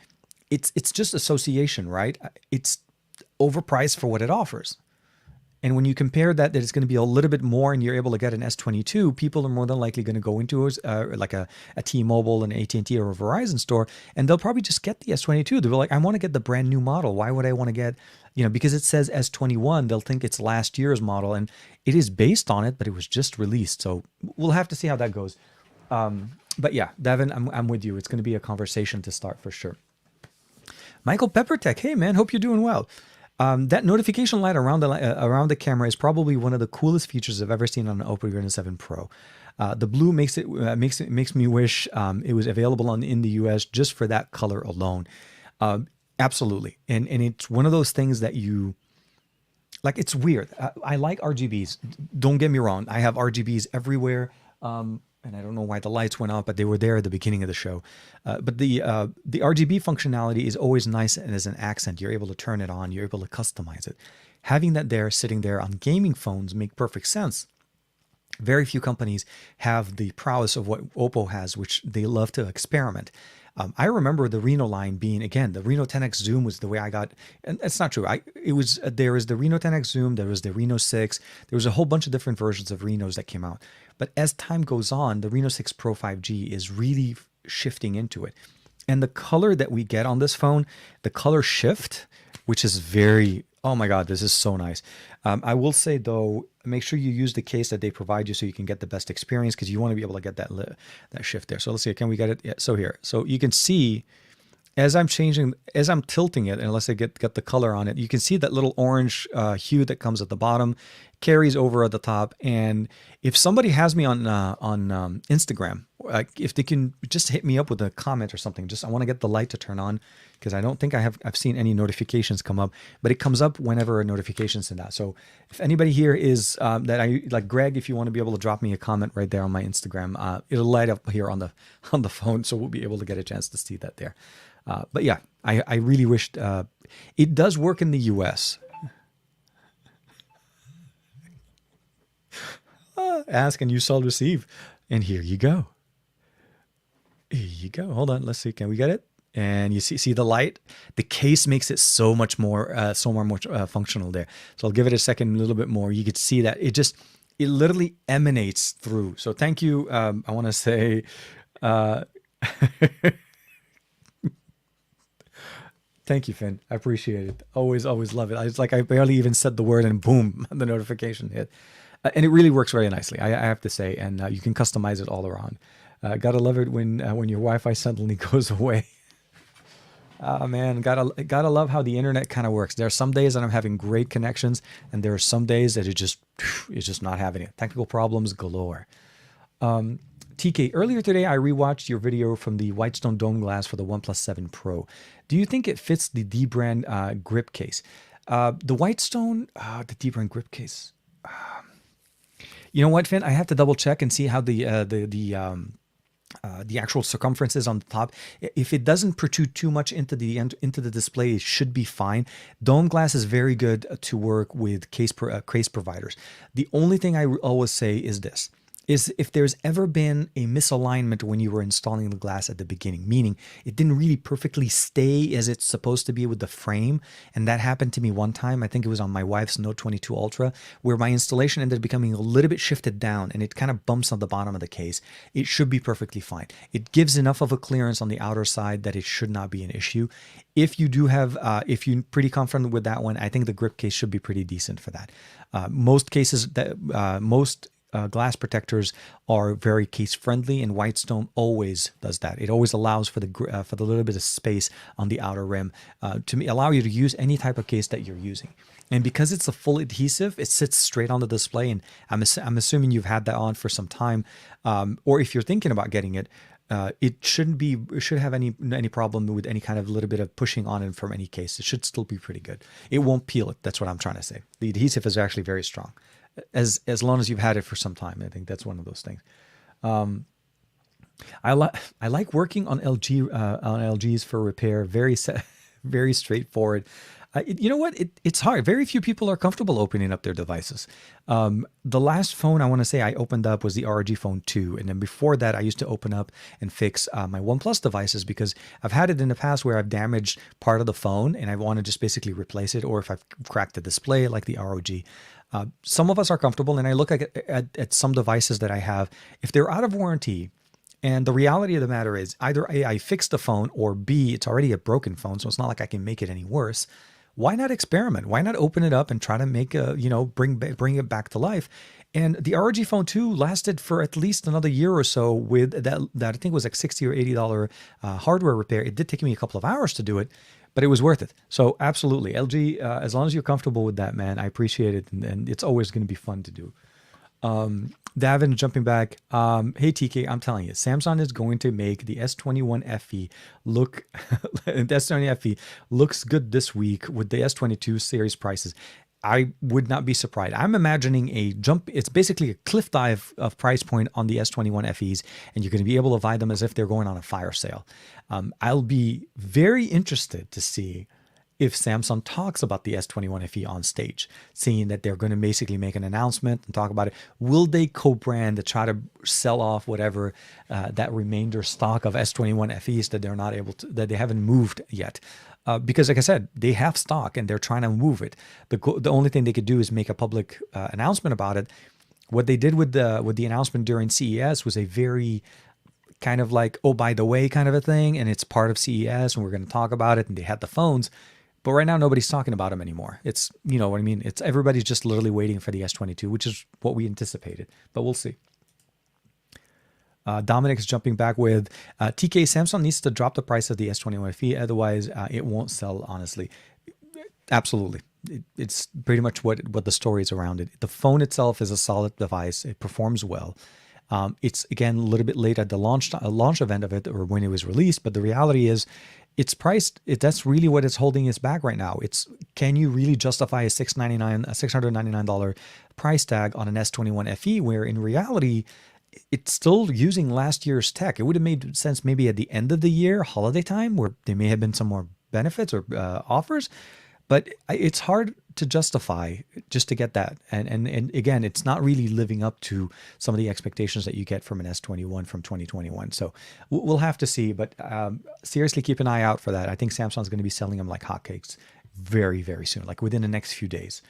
it's just association, right? It's overpriced for what it offers. And when you compare that it's going to be a little bit more and you're able to get an S22, people are more than likely going to go into like a T-Mobile, an AT&T, or a Verizon store, and they'll probably just get the S22. They'll be like, I want to get the brand new model. Why would I want to get, because it says S21, they'll think it's last year's model, and it is based on it, but it was just released. So we'll have to see how that goes. But yeah, Devin, I'm with you. It's going to be a conversation to start for sure. Michael Peppertech, hey man, hope you're doing well. That notification light around the camera is probably one of the coolest features I've ever seen on an OPPO Reno 7 Pro. The blue makes me wish it was available in the US just for that color alone. Absolutely, and it's one of those things that you like. It's weird. I like RGBs. Don't get me wrong. I have RGBs everywhere. And I don't know why the lights went out, but they were there at the beginning of the show. But the RGB functionality is always nice, and as an accent, you're able to turn it on, you're able to customize it. Having that there, sitting there on gaming phones, make perfect sense. Very few companies have the prowess of what OPPO has, which they love to experiment. I remember the Reno line being, again, the Reno 10X Zoom was the way I got, and it's not true. There was the Reno 10X Zoom, there was the Reno 6, there was a whole bunch of different versions of Renos that came out. But as time goes on, the Reno 6 Pro 5G is really shifting into it. And the color that we get on this phone, the color shift, which is very, oh my God, this is so nice. I will say though, make sure you use the case that they provide you so you can get the best experience, because you want to be able to get that shift there. So let's see, can we get it? Yeah, so here, so you can see as I'm tilting it, and unless I get the color on it, you can see that little orange hue that comes at the bottom carries over at the top. And if somebody has me on Instagram, if they can just hit me up with a comment or something, I want to get the light to turn on, because I don't think I've seen any notifications come up, but it comes up whenever a notification sent out. So if anybody here is that I like, Greg, if you want to be able to drop me a comment right there on my Instagram, it'll light up here on the phone, so we'll be able to get a chance to see that there. But yeah, I really wished it does work in the US. Ask and you shall receive. And here you go. Here you go. Hold on. Let's see. Can we get it? And you see the light. The case makes it so much more functional there. So I'll give it a second, a little bit more. You could see that it literally emanates through. So thank you. I want to say. Thank you, Finn. I appreciate it. Always love it. It's like I barely even said the word and boom, the notification hit. And it really works very nicely, I have to say. And you can customize it all around. Gotta love it when your Wi-Fi suddenly goes away. Man, gotta love how the internet kind of works. There are some days that I'm having great connections, and there are some days that it's just not having it. Technical problems galore. TK, earlier today I rewatched your video from the Whitestone dome glass for the OnePlus 7 Pro. Do you think it fits the D brand grip case? The Whitestone, the D brand grip case. You know what, Finn? I have to double check and see how the actual circumference is on the top. If it doesn't protrude too much into the display, it should be fine. Dome glass is very good to work with case providers. The only thing I always say is this. Is if there's ever been a misalignment when you were installing the glass at the beginning, meaning it didn't really perfectly stay as it's supposed to be with the frame. And that happened to me one time. I think it was on my wife's Note 22 Ultra, where my installation ended up becoming a little bit shifted down and it kind of bumps on the bottom of the case. It should be perfectly fine. It gives enough of a clearance on the outer side that it should not be an issue. If you do have, if you're pretty confident with that one, I think the grip case should be pretty decent for that. Most cases glass protectors are very case friendly, and Whitestone always does that. It always allows for the little bit of space on the outer rim to allow you to use any type of case that you're using. And because it's a full adhesive, it sits straight on the display. And I'm assuming you've had that on for some time, or if you're thinking about getting it, it should have any problem with any kind of little bit of pushing on it from any case. It should still be pretty good. It won't peel it. That's what I'm trying to say. The adhesive is actually very strong. As long as you've had it for some time. I think that's one of those things. I like working on LGs for repair. Very straightforward. You know what? It's hard. Very few people are comfortable opening up their devices. The last phone I want to say I opened up was the ROG Phone 2. And then before that, I used to open up and fix my OnePlus devices, because I've had it in the past where I've damaged part of the phone and I want to just basically replace it, or if I've cracked the display like the ROG. Some of us are comfortable, and I look at some devices that I have. If they're out of warranty, and the reality of the matter is either A, I fixed the phone, or B, it's already a broken phone, so it's not like I can make it any worse. Why not experiment? Why not open it up and try to make bring it back to life? And the ROG Phone 2 lasted for at least another year or so with that I think was like $60 or $80 hardware repair. It did take me a couple of hours to do it, but it was worth it. So absolutely, LG, as long as you're comfortable with that, man, I appreciate it, and it's always going to be fun to do. Davin, jumping back. Hey TK, I'm telling you, Samsung is going to make the S21 FE look, the S20 FE looks good this week with the S22 series prices. I would not be surprised. I'm imagining a jump. It's basically a cliff dive of price point on the S21 FEs, and you're going to be able to buy them as if they're going on a fire sale. I'll be very interested to see if Samsung talks about the S21 FE on stage, seeing that they're going to basically make an announcement and talk about it. Will they co-brand to try to sell off whatever that remainder stock of S21 FEs that they're not able to, that they haven't moved yet? Because like I said, they have stock and they're trying to move it. The only thing they could do is make a public announcement about it. What they did with the announcement during CES was a very kind of like, oh, by the way, kind of a thing. And it's part of CES and we're going to talk about it. And they had the phones. But right now, nobody's talking about them anymore. It's, you know what I mean? It's everybody's just literally waiting for the S22, which is what we anticipated. But we'll see. Dominic is jumping back with TK. Samsung needs to drop the price of the S21 FE, otherwise it won't sell. Honestly, absolutely, it's pretty much what the story is around it. The phone itself is a solid device. It performs well. It's again a little bit late at the launch event of it or when it was released, but the reality is it's priced. That's really what is holding us back right now. It's, can you really justify a $699 price tag on an S21 FE where in reality it's still using last year's tech? It would have made sense maybe at the end of the year, holiday time, where there may have been some more benefits or offers, but it's hard to justify just to get that. And again, it's not really living up to some of the expectations that you get from an S21 from 2021. So we'll have to see, but seriously, keep an eye out for that. I think Samsung's going to be selling them like hotcakes very, very soon, like within the next few days.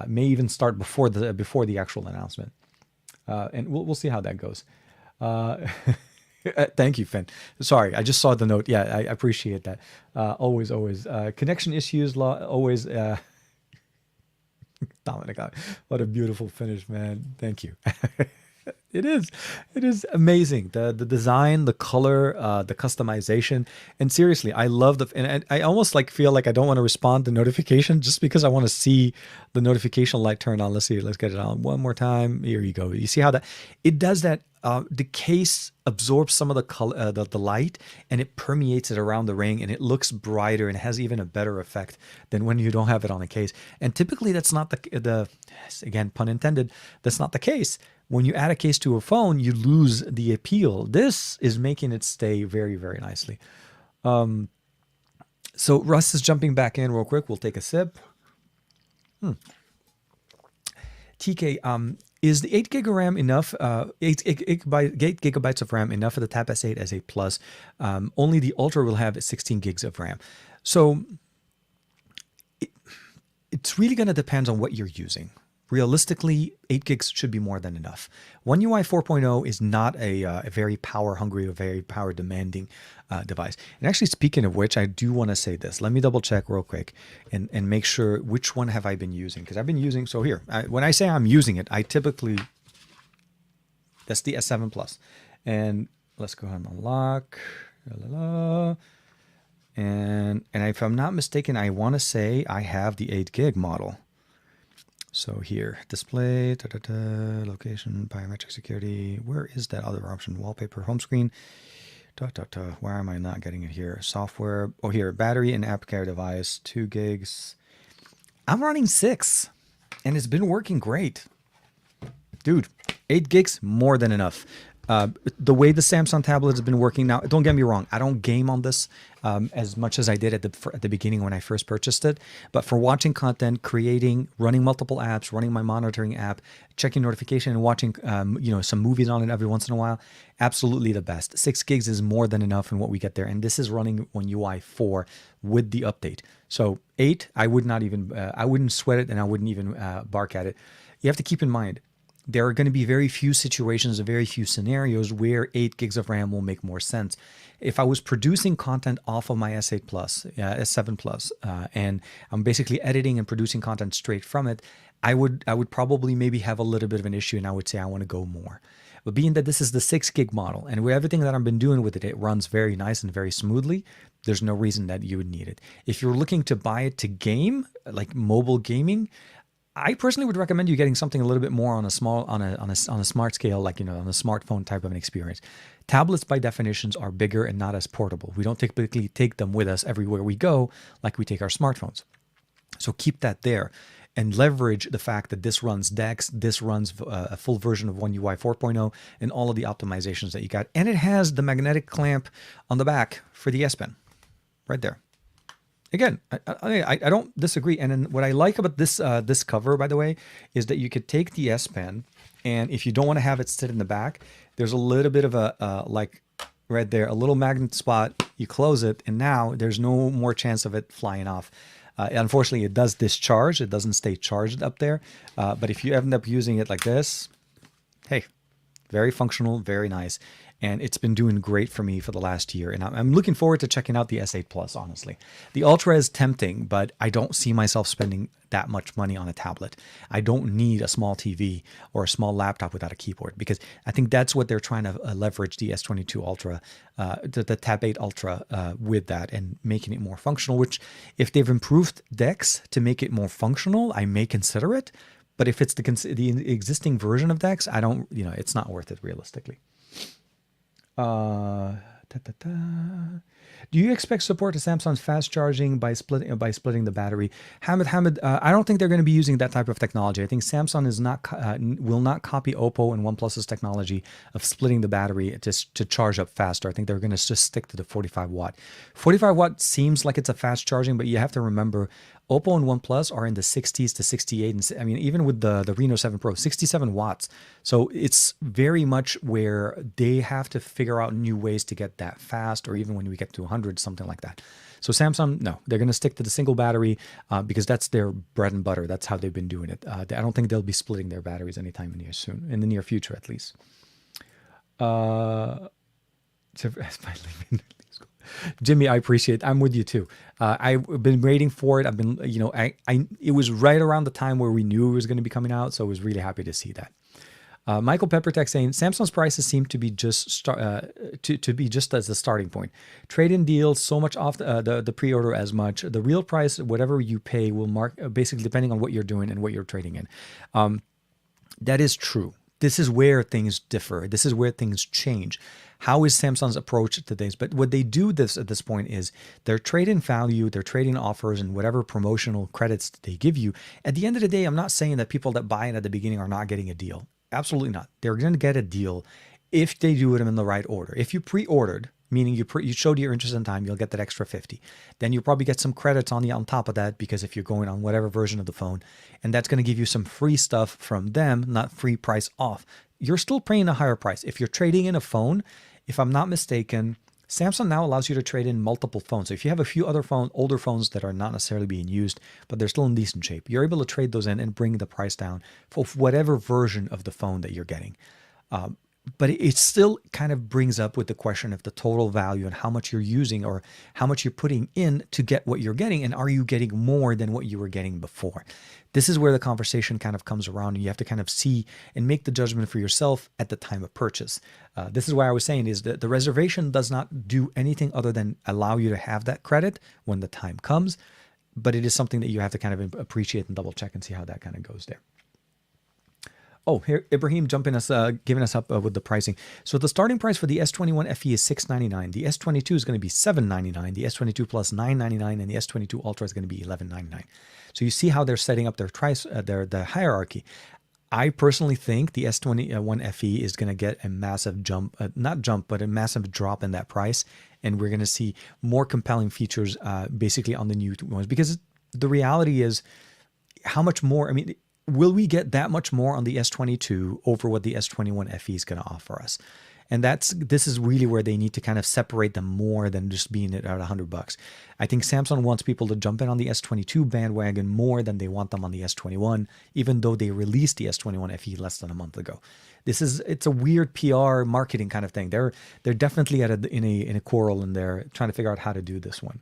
May even start before the actual announcement. And we'll see how that goes. Thank you, Finn. Sorry, I just saw the note. Yeah, I appreciate that. Always. Connection issues, always. Dominic, what a beautiful finish, man. Thank you. It is amazing. The design, the color, the customization, and seriously, I love and I almost like feel like I don't want to respond to notification just because I want to see the notification light turn on. Let's see, let's get it on one more time. Here you go. You see how it does that? The case absorbs some of the color, the light, and it permeates it around the ring, and it looks brighter and has even a better effect than when you don't have it on the case. And typically, that's not the again, pun intended. That's not the case. When you add a case to a phone, you lose the appeal. This is making it stay very, very nicely. So Russ is jumping back in real quick. We'll take a sip. TK, is the 8 gig of RAM enough? 8 gigabytes of RAM enough for the Tab S8 as a plus? Only the Ultra will have 16 gigs of RAM. So it's really going to depend on what you're using. Realistically, 8 gigs should be more than enough. One UI 4.0 is not a very power hungry or very power demanding device. And actually, speaking of which, I do want to say this. Let me double check real quick and make sure which one have I been using. Because I've been using, so here, when I say I'm using it, I typically, that's the S7 Plus. And let's go ahead and unlock. And if I'm not mistaken, I want to say I have the 8 gig model. So here, display, location, biometric security. Where is that other option? Wallpaper, home screen. Why am I not getting it here? Software. Oh, here, battery and app care device, 2 gigs. I'm running 6, and it's been working great. Dude, 8 gigs, more than enough. The way the Samsung tablet has been working now, don't get me wrong, I don't game on this as much as I did at the beginning when I first purchased it. But for watching content, creating, running multiple apps, running my monitoring app, checking notification, and watching some movies on it every once in a while, absolutely the best. 6 gigs is more than enough in what we get there, and this is running on UI 4 with the update. So 8, I would not even, I wouldn't sweat it, and I wouldn't even bark at it. you have to keep in mind, there are going to be very few situations and very few scenarios where 8 gigs of RAM will make more sense. If I was producing content off of my S8 Plus, S7 Plus, and I'm basically editing and producing content straight from it, I would probably maybe have a little bit of an issue, and I would say I want to go more. But being that this is the 6 gig model, and with everything that I've been doing with it, it runs very nice and very smoothly, there's no reason that you would need it. If you're looking to buy it to game, like mobile gaming, I personally would recommend you getting something a little bit more on a small, on a smart scale, like, on a smartphone type of an experience. Tablets by definitions are bigger and not as portable. We don't typically take them with us everywhere we go like we take our smartphones. So keep that there and leverage the fact that this runs DeX, this runs a full version of One UI 4.0 and all of the optimizations that you got. And it has the magnetic clamp on the back for the S Pen right there. Again, I don't disagree. And then what I like about this this cover, by the way, is that you could take the S Pen, and if you don't want to have it sit in the back, there's a little bit of a like right there, a little magnet spot. You close it, and now there's no more chance of it flying off. Unfortunately, it does discharge. It doesn't stay charged up there. But if you end up using it like this, hey, very functional, very nice. And it's been doing great for me for the last year. And I'm looking forward to checking out the S8 Plus, honestly. The Ultra is tempting, but I don't see myself spending that much money on a tablet. I don't need a small TV or a small laptop without a keyboard, because I think that's what they're trying to leverage the S22 Ultra, the Tab 8 Ultra with that, and making it more functional, which if they've improved DeX to make it more functional, I may consider it. But if it's the existing version of DeX, I don't, it's not worth it realistically. Do you expect support to Samsung's fast charging by splitting the battery? Hamid, I don't think they're going to be using that type of technology. I think Samsung is not will not copy OPPO and OnePlus's technology of splitting the battery to charge up faster. I think they're going to just stick to the 45 watt. 45 watt seems like it's a fast charging, but you have to remember OPPO and OnePlus are in the 60s to 68. And I mean, even with the Reno 7 Pro, 67 watts. So it's very much where they have to figure out new ways to get that fast, or even when we get to 100, something like that. So Samsung, no, they're going to stick to the single battery because that's their bread and butter. That's how they've been doing it. I don't think they'll be splitting their batteries anytime in the near future, at least. Jimmy, I appreciate it. I'm with you too. I've been waiting for it. I've been, it was right around the time where we knew it was going to be coming out. So I was really happy to see that. Michael Peppertech saying Samsung's prices seem to be just to be just as the starting point. Trade-in deals so much off the pre-order as much. The real price, whatever you pay, will mark basically depending on what you're doing and what you're trading in. That is true. This is where things differ. This is where things change. How is Samsung's approach to things? But what they do at this point is their trade-in value, their trade-in offers, and whatever promotional credits they give you. At the end of the day, I'm not saying that people that buy it at the beginning are not getting a deal. Absolutely not. They're going to get a deal if they do it in the right order. If you pre-ordered, meaning you showed your interest in time, you'll get that extra 50. Then you'll probably get some credits on top of that, because if you're going on whatever version of the phone, and that's going to give you some free stuff from them, not free price off. You're still paying a higher price. If you're trading in a phone, if I'm not mistaken, Samsung now allows you to trade in multiple phones. So if you have a few other older phones that are not necessarily being used, but they're still in decent shape, you're able to trade those in and bring the price down for whatever version of the phone that you're getting. But it still kind of brings up with the question of the total value and how much you're using or how much you're putting in to get what you're getting. And are you getting more than what you were getting before? This is where the conversation kind of comes around, and you have to kind of see and make the judgment for yourself at the time of purchase. This is why I was saying is that the reservation does not do anything other than allow you to have that credit when the time comes. But it is something that you have to kind of appreciate and double check and see how that kind of goes there. Oh, here, Ibrahim giving us up with the pricing. So the starting price for the S21 FE is $699. The S22 is going to be $799. The S22 Plus $999, and the S22 Ultra is going to be $1199. So you see how they're setting up their price, the hierarchy. I personally think the S21 FE is going to get a massive jump, but a massive drop in that price, and we're going to see more compelling features, basically on the new ones, because the reality is how much more. I mean, will we get that much more on the S22 over what the S21 FE is going to offer us? And this is really where they need to kind of separate them more than just being at $100. I think Samsung wants people to jump in on the S22 bandwagon more than they want them on the S21, even though they released the S21 FE less than a month ago. It's a weird PR marketing kind of thing. They're definitely in a quarrel, and they're trying to figure out how to do this one.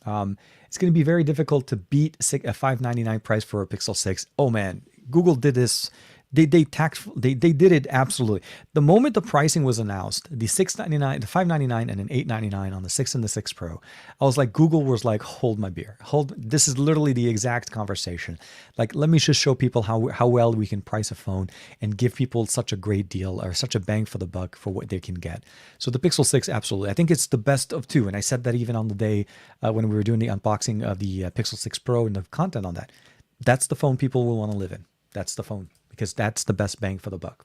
It's going to be very difficult to beat a $599 price for a Pixel 6. Oh man, Google did this. They did it absolutely. The moment the pricing was announced, the $699, the $599, and an $899 on the 6 and the 6 Pro, I was like, Google was like, hold my beer. This is literally the exact conversation. Like, let me just show people how well we can price a phone and give people such a great deal or such a bang for the buck for what they can get. So the Pixel 6, absolutely. I think it's the best of two. And I said that even on the day when we were doing the unboxing of the Pixel 6 Pro and the content on that. That's the phone people will want to live in. That's the phone, because that's the best bang for the buck.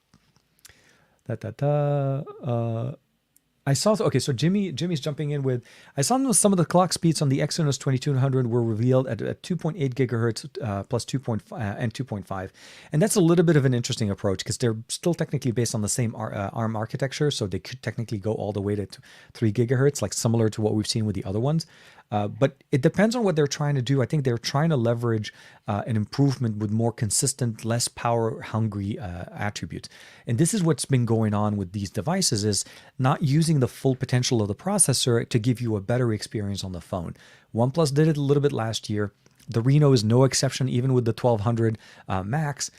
I saw, okay, so Jimmy's jumping in with, I saw some of the clock speeds on the Exynos 2200 were revealed at 2.8 gigahertz plus 2.5 and 2.5. And that's a little bit of an interesting approach because they're still technically based on the same ARM architecture. So they could technically go all the way to 3 gigahertz, like similar to what we've seen with the other ones. But it depends on what they're trying to do. I think they're trying to leverage an improvement with more consistent, less power-hungry attributes. And this is what's been going on with these devices, is not using the full potential of the processor to give you a better experience on the phone. OnePlus did it a little bit last year. The Reno is no exception, even with the 1200 Max.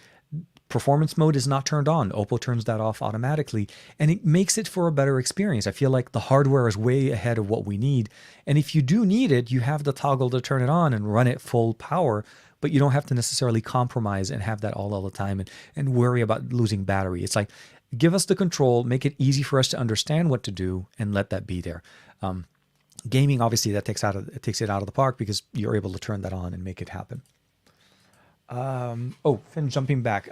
Performance mode is not turned on. OPPO turns that off automatically, and it makes it for a better experience. I feel like the hardware is way ahead of what we need. And if you do need it, you have the toggle to turn it on and run it full power, but you don't have to necessarily compromise and have that all the time and worry about losing battery. It's like, give us the control, make it easy for us to understand what to do, and let that be there. Gaming, obviously, that takes it out of the park because you're able to turn that on and make it happen. Finn, jumping back.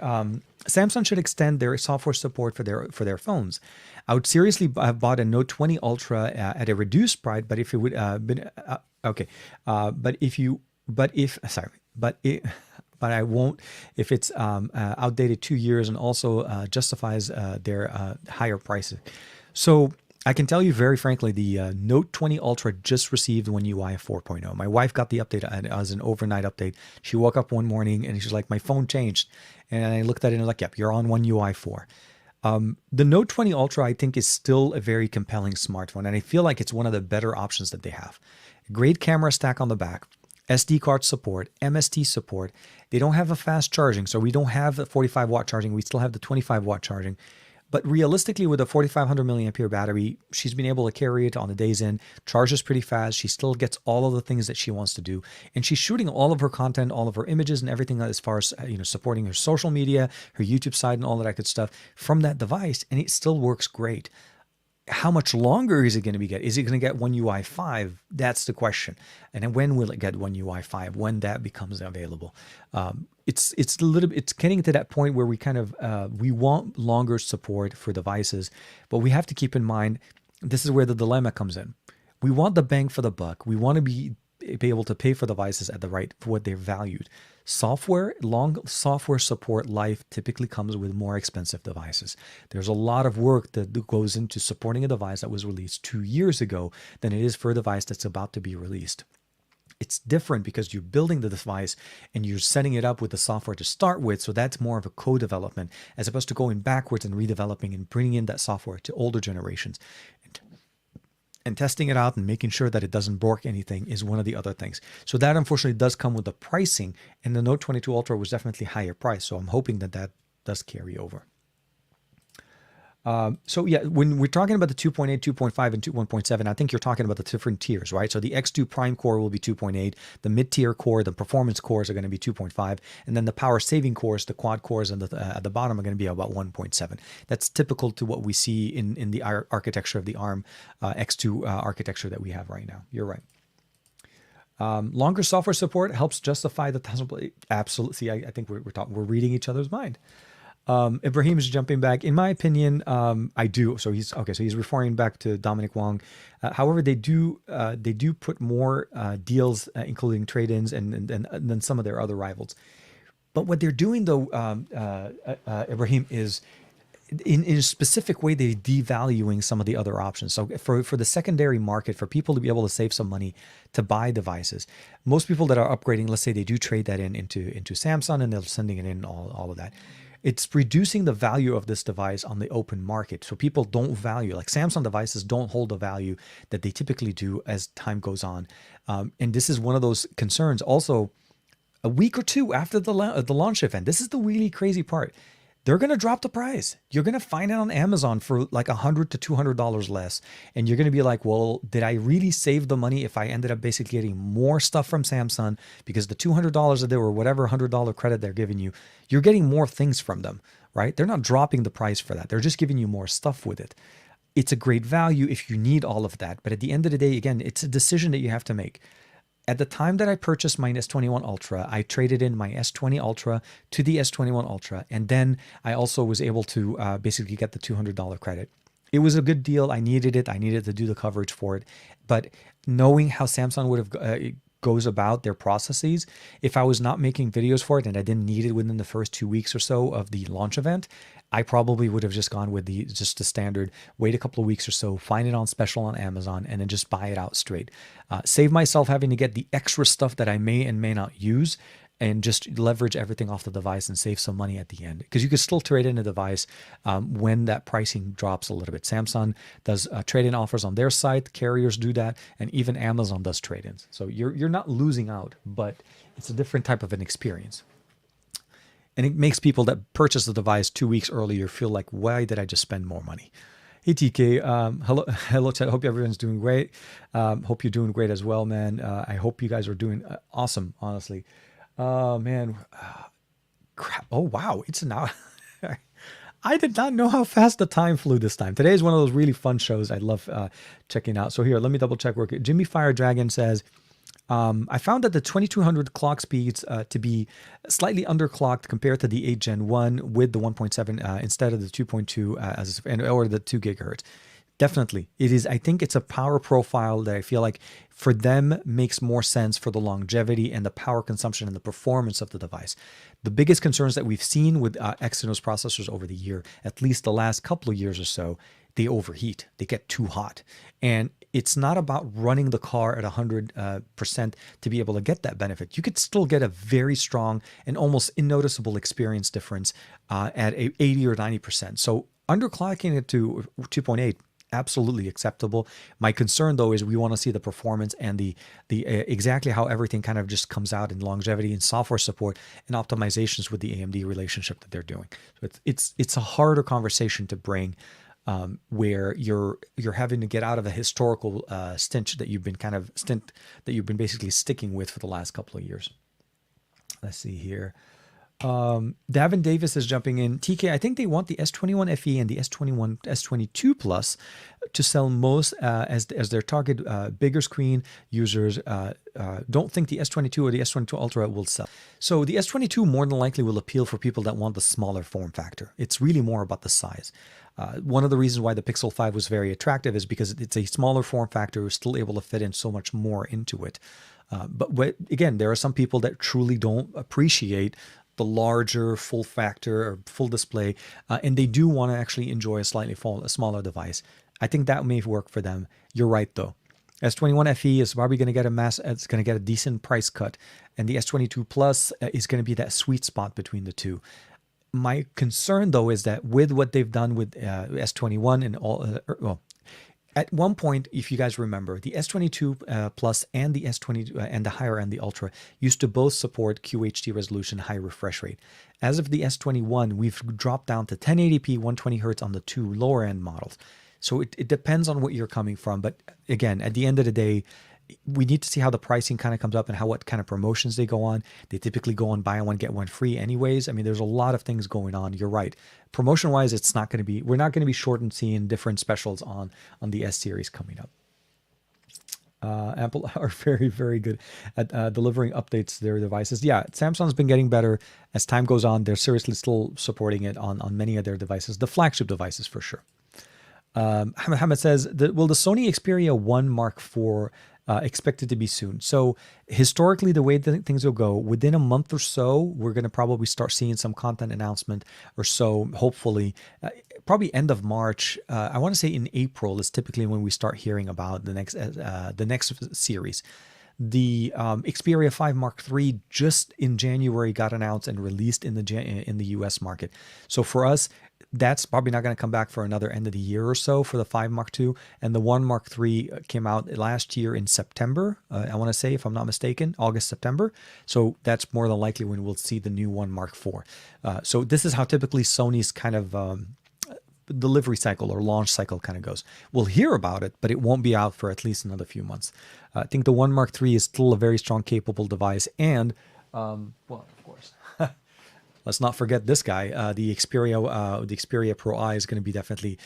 Samsung should extend their software support for their phones. I would seriously have bought a Note 20 Ultra at a reduced price, but if it would but I won't if it's outdated 2 years and also justifies their higher prices. So I can tell you very frankly, the Note 20 Ultra just received One UI 4.0. My wife got the update as an overnight update. She woke up one morning and she's like, my phone changed. And I looked at it and I was like, yep, you're on One UI 4. The Note 20 Ultra, I think, is still a very compelling smartphone. And I feel like it's one of the better options that they have. Great camera stack on the back. SD card support, MST support. They don't have a fast charging, so we don't have the 45 watt charging. We still have the 25 watt charging. But realistically, with a 4,500 milliampere battery, she's been able to carry it on the days in, charges pretty fast. She still gets all of the things that she wants to do. And she's shooting all of her content, all of her images and everything as far as, supporting her social media, her YouTube side and all of that good stuff from that device. And it still works great. How much longer is it going to be? Is it going to get One UI 5? That's the question. And then when will it get One UI 5? When that becomes available? It's getting to that point where we kind of we want longer support for devices, but we have to keep in mind this is where the dilemma comes in. We want the bang for the buck. We want to be able to pay for devices at the right for what they're valued. Long software support life typically comes with more expensive devices. There's a lot of work that goes into supporting a device that was released 2 years ago than it is for a device that's about to be released. It's different because you're building the device and you're setting it up with the software to start with. So that's more of a co-development as opposed to going backwards and redeveloping and bringing in that software to older generations. And testing it out and making sure that it doesn't bork anything is one of the other things. So that unfortunately does come with the pricing, and the Note 22 Ultra was definitely higher price. So I'm hoping that does carry over. When we're talking about the 2.8, 2.5, and 1.7, I think you're talking about the different tiers, right? So the X2 Prime core will be 2.8, the mid-tier core, the performance cores are going to be 2.5, and then the power-saving cores, the quad cores, and at the bottom are going to be about 1.7. That's typical to what we see in the architecture of the ARM X2 architecture that we have right now. You're right. Longer software support helps justify the 1,000. Absolutely. See, I think we're reading each other's mind. Ibrahim is jumping back. In my opinion, I do. So he's referring back to Dominic Wong. However, they do put more deals, including trade-ins and than some of their other rivals. But what they're doing though, Ibrahim, is in a specific way, they're devaluing some of the other options. So for the secondary market, for people to be able to save some money to buy devices, most people that are upgrading, let's say they do trade that into Samsung and they're sending it in all of that. It's reducing the value of this device on the open market. So people don't value, like Samsung devices don't hold the value that they typically do as time goes on. And this is one of those concerns. Also, a week or two after the launch event, this is the really crazy part. They're going to drop the price. You're going to find it on Amazon for like $100 to $200 less. And you're going to be like, well, did I really save the money if I ended up basically getting more stuff from Samsung? Because the $200 a day or whatever $100 credit they're giving you, you're getting more things from them, right? They're not dropping the price for that. They're just giving you more stuff with it. It's a great value if you need all of that. But at the end of the day, again, it's a decision that you have to make. At the time that I purchased my S21 Ultra, I traded in my S20 Ultra to the S21 Ultra. And then I also was able to basically get the $200 credit. It was a good deal. I needed it. I needed to do the coverage for it. But knowing how Samsung would have goes about their processes, if I was not making videos for it and I didn't need it within the first 2 weeks or so of the launch event, I probably would have just gone with just the standard, wait a couple of weeks or so, find it on special on Amazon, and then just buy it out straight. Save myself having to get the extra stuff that I may and may not use, and just leverage everything off the device and save some money at the end. Because you can still trade in a device when that pricing drops a little bit. Samsung does trade-in offers on their site, carriers do that, and even Amazon does trade-ins. So you're not losing out, but it's a different type of an experience. And it makes people that purchase the device 2 weeks earlier feel like, why did I just spend more money? Hey, TK. Hello, Ted. Hope everyone's doing great. Hope you're doing great as well, man. I hope you guys are doing awesome, honestly. Oh, man. Crap. Oh, wow. It's an hour. I did not know how fast the time flew this time. Today is one of those really fun shows I love checking out. So here, let me double check. Jimmy Fire Dragon says, I found that the 2200 clock speeds to be slightly underclocked compared to the 8 Gen 1 with the 1.7 instead of the 2.2 or the 2 gigahertz. Definitely. It is. I think it's a power profile that I feel like for them makes more sense for the longevity and the power consumption and the performance of the device. The biggest concerns that we've seen with Exynos processors over the year, at least the last couple of years or so, they overheat. They get too hot. And it's not about running the car at 100% to be able to get that benefit. You could still get a very strong and almost unnoticeable experience difference at 80 or 90%. So underclocking it to 2.8, absolutely acceptable. My concern though is we want to see the performance and the exactly how everything kind of just comes out in longevity and software support and optimizations with the AMD relationship that they're doing. So it's a harder conversation to bring. Where you're having to get out of a historical stint that you've been basically sticking with for the last couple of years. Let's see here. Davin Davis is jumping in. TK, I think they want the S21 FE and the S22 Plus to sell most as their target bigger screen users. Don't think the S22 or the S22 Ultra will sell. So the S22 more than likely will appeal for people that want the smaller form factor. It's really more about the size. One of the reasons why the Pixel 5 was very attractive is because it's a smaller form factor, is still able to fit in so much more into it. But again, there are some people that truly don't appreciate the larger full factor or full display, and they do want to actually enjoy a smaller device. I think that may work for them. You're right though. S21 FE is probably going to get it's going to get a decent price cut, and the S22 Plus is going to be that sweet spot between the two. My concern though is that with what they've done with S21 and all, at one point, if you guys remember, the S22 Plus and the S22 and the higher end, the Ultra, used to both support QHD resolution, high refresh rate. As of the S21, we've dropped down to 1080p, 120 Hz on the two lower end models. So it depends on what you're coming from. But again, at the end of the day, we need to see how the pricing kind of comes up and what kind of promotions they go on. They typically go on buy one, get one free anyways. I mean, there's a lot of things going on. You're right. Promotion wise, we're not going to be short in seeing different specials on the S series coming up. Apple are very, very good at delivering updates to their devices. Yeah, Samsung's been getting better as time goes on. They're seriously still supporting it on many of their devices, the flagship devices for sure. Hamid says, will the Sony Xperia 1 Mark IV expected to be soon. So historically, the way that things will go, within a month or so, we're going to probably start seeing some content announcement or so, hopefully. Probably end of March. I want to say in April is typically when we start hearing about the next series. The Xperia 5 Mark III just in January got announced and released in the US market. So for us, that's probably not going to come back for another end of the year or so for the 5 Mark II. And the 1 Mark III came out last year in September. I want to say, if I'm not mistaken, August, September. So that's more than likely when we'll see the new 1 Mark IV. So this is how typically Sony's kind of delivery cycle or launch cycle kind of goes. We'll hear about it, but it won't be out for at least another few months. I think the 1 Mark III is still a very strong, capable device. And, well, of course, let's not forget this guy. The Xperia Pro I is going to be definitely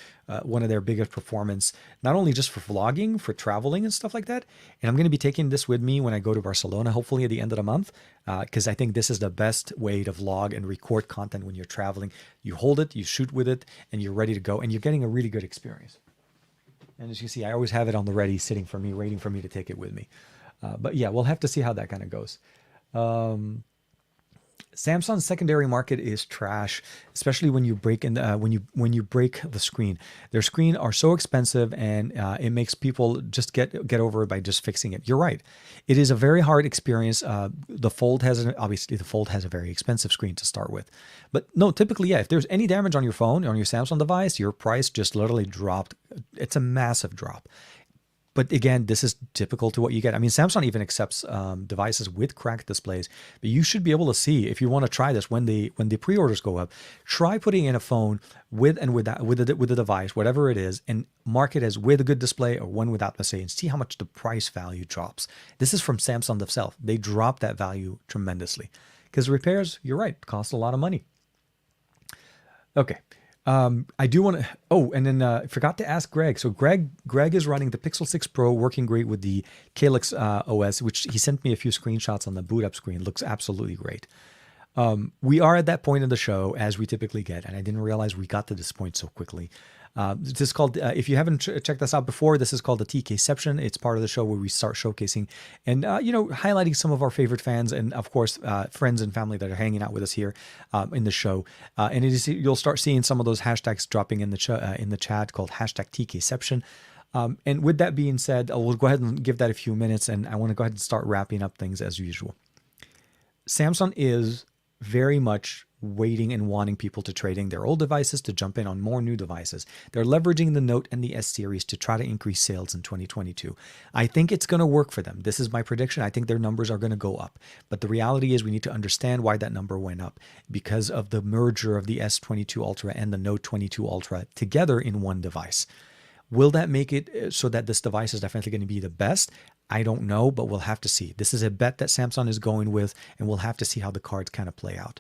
one of their biggest performance, not only just for vlogging, for traveling and stuff like that. And I'm going to be taking this with me when I go to Barcelona, hopefully at the end of the month, because I think this is the best way to vlog and record content when you're traveling. You hold it, you shoot with it, and you're ready to go, and you're getting a really good experience. And as you see, I always have it on the ready, sitting for me, waiting for me to take it with me. But yeah, we'll have to see how that kind of goes. Samsung's secondary market is trash, especially when you break in when you break the screen. Their screen are so expensive, and it makes people just get over it by just fixing it. You're right; it is a very hard experience. The Fold obviously the Fold has a very expensive screen to start with, but no, typically, yeah, if there's any damage on your phone, on your Samsung device, your price just literally dropped. It's a massive drop. But again, this is typical to what you get. I mean, Samsung even accepts devices with cracked displays, but you should be able to see, if you want to try this when the pre-orders go up, try putting in a phone with the device, whatever it is, and mark it as with a good display or one without display, and see how much the price value drops. This is from Samsung themselves. They drop that value tremendously because repairs, you're right, cost a lot of money. Okay. I do want to, and then I forgot to ask Greg. So Greg is running the Pixel 6 Pro, working great with the Calyx OS, which he sent me a few screenshots on the boot up screen. Looks absolutely great. We are at that point of the show, as we typically get, and I didn't realize we got to this point so quickly. This is called, if you haven't checked us out before, this is called the TKception. It's part of the show where we start showcasing and, highlighting some of our favorite fans and, of course, friends and family that are hanging out with us here in the show. And you'll start seeing some of those hashtags dropping in the chat called hashtag TKception. And with that being said, we'll go ahead and give that a few minutes, and I want to go ahead and start wrapping up things as usual. Samsung is very much waiting and wanting people to trade in their old devices to jump in on more new devices. They're leveraging the Note and the S series to try to increase sales in 2022. I think it's going to work for them. This is my prediction. I think their numbers are going to go up. But the reality is we need to understand why that number went up, because of the merger of the S22 Ultra and the Note 22 Ultra together in one device. Will that make it so that this device is definitely going to be the best? I don't know, but we'll have to see. This is a bet that Samsung is going with, and we'll have to see how the cards kind of play out.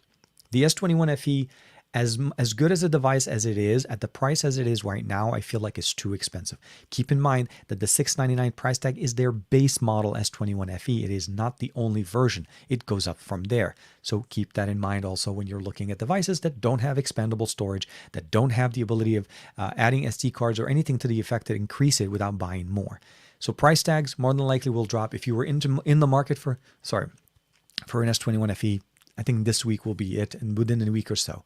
The S21 FE, as good as a device as it is, at the price as it is right now, I feel like it's too expensive. Keep in mind that the $699 price tag is their base model S21 FE. It is not the only version. It goes up from there. So keep that in mind also when you're looking at devices that don't have expandable storage, that don't have the ability of adding SD cards or anything to the effect to increase it without buying more. So price tags more than likely will drop. If you were in the market for an S21 FE, I think this week will be it, and within a week or so.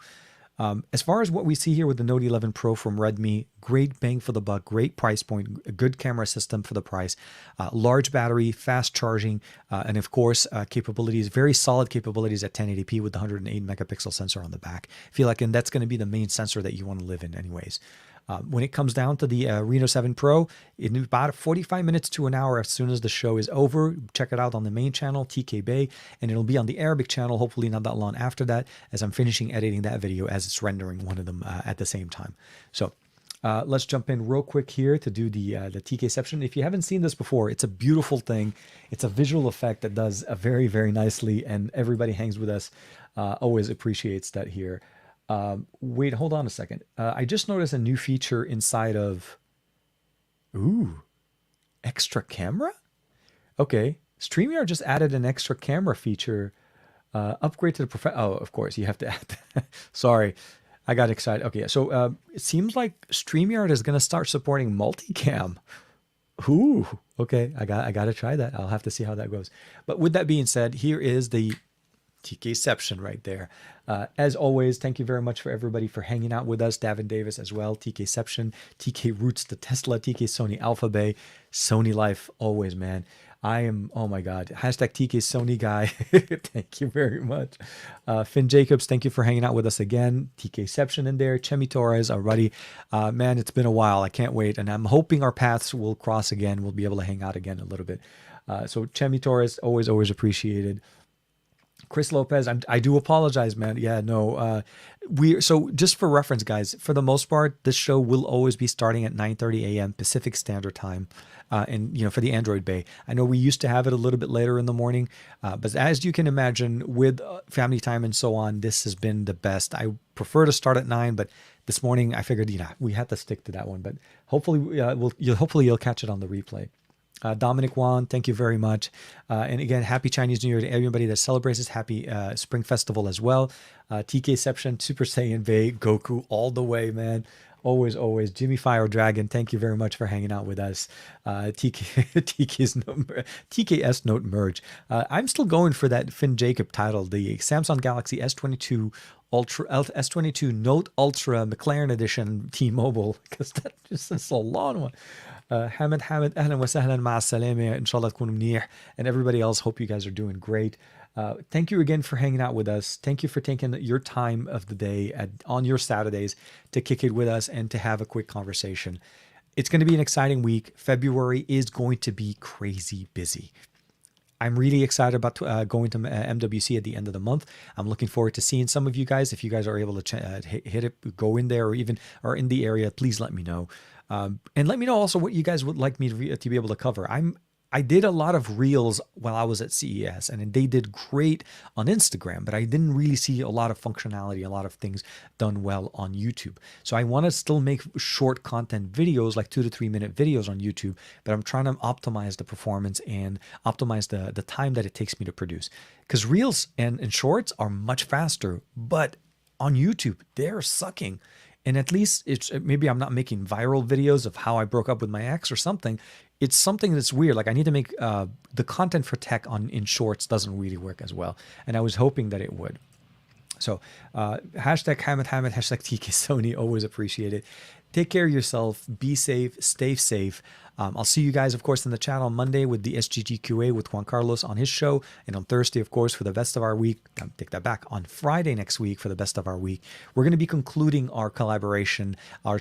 As far as what we see here with the Note 11 Pro from Redmi, great bang for the buck, great price point, a good camera system for the price, large battery, fast charging, and of course, capabilities, very solid capabilities at 1080p with the 108 megapixel sensor on the back. I feel like, and that's going to be the main sensor that you want to live in anyways. When it comes down to the Reno 7 Pro, in about 45 minutes to an hour as soon as the show is over, check it out on the main channel, tkbay, and it'll be on the Arabic channel, hopefully not that long after that, as I'm finishing editing that video as it's rendering one of them at the same time. So let's jump in real quick here to do the TKception. If you haven't seen this before, it's a beautiful thing. It's a visual effect that does very, very nicely, and everybody hangs with us always appreciates that here. Wait, hold on a second. I just noticed a new feature inside of, extra camera? Okay. StreamYard just added an extra camera feature. Upgrade to the of course you have to add that. Sorry. I got excited. Okay. So, it seems like StreamYard is going to start supporting multicam. Ooh, okay. I got to try that. I'll have to see how that goes. But with that being said, here is the TKception right there. As always, thank you very much for everybody for hanging out with us. Davin Davis as well. TKception, TK Roots to Tesla, TK Sony Alpha Bay, Sony Life always, man. I am, oh my God, hashtag TK Sony guy. Thank you very much. Finn Jacobs, thank you for hanging out with us again. TKception in there. Chemi Torres already. Man, it's been a while. I can't wait. And I'm hoping our paths will cross again. We'll be able to hang out again a little bit. So Chemi Torres, always, always appreciated. Chris Lopez, I do apologize, man. Yeah, no. So just for reference, guys, for the most part, this show will always be starting at 9:30 a.m. Pacific Standard Time, and for the Android Bay. I know we used to have it a little bit later in the morning, but as you can imagine, with family time and so on, this has been the best. I prefer to start at 9, but this morning I figured we had to stick to that one. But hopefully, you'll catch it on the replay. Dominic Wan, thank you very much. And again, happy Chinese New Year to everybody that celebrates this. Happy Spring Festival as well. TKception, Super Saiyan Bay, Goku all the way, man. Always, always. Jimmy Fire Dragon, thank you very much for hanging out with us. TKS Note Merge. I'm still going for that Finn Jacob title, the Samsung Galaxy S22 Ultra, S22 Note Ultra McLaren Edition T-Mobile, because that just is a long one. Hamid, أهلا وسهلا مع السلامة إن شاء الله تكونوا منيح, and everybody else, hope you guys are doing great. Thank you again for hanging out with us. Thank you for taking your time of the day on your Saturdays to kick it with us and to have a quick conversation. It's going to be an exciting week. February is going to be crazy busy. I'm really excited about going to MWC at the end of the month. I'm looking forward to seeing some of you guys. If you guys are able to hit it, go in there, or even are in the area, please let me know. And let me know also what you guys would like me to be able to cover. I did a lot of reels while I was at CES, and they did great on Instagram, but I didn't really see a lot of functionality, a lot of things done well on YouTube. So I want to still make short content videos, like 2 to 3 minute videos on YouTube, but I'm trying to optimize the performance and optimize the time that it takes me to produce. Because reels and shorts are much faster, but on YouTube, they're sucking. And at least maybe I'm not making viral videos of how I broke up with my ex or something. It's something that's weird. Like I need to make the content for tech in shorts doesn't really work as well. And I was hoping that it would. So hashtag Hamid, hashtag TK Sony, always appreciate it. Take care of yourself. Be safe. Stay safe. I'll see you guys, of course, in the chat on Monday with the SGGQA with Juan Carlos on his show. And on Thursday, of course, for the best of our week. Take that back. On Friday next week for the best of our week, we're going to be concluding our collaboration, our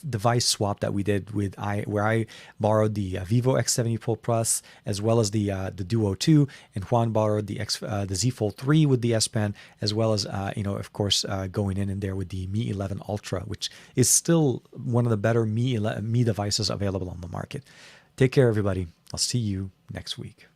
device swap that we did where I borrowed the Vivo X70 Pro Plus as well as the Duo 2, and Juan borrowed the Z Fold 3 with the S Pen, as well as of course, going in there with the Mi 11 Ultra, which is still one of the better Mi devices available on the market. Take care, everybody. I'll see you next week.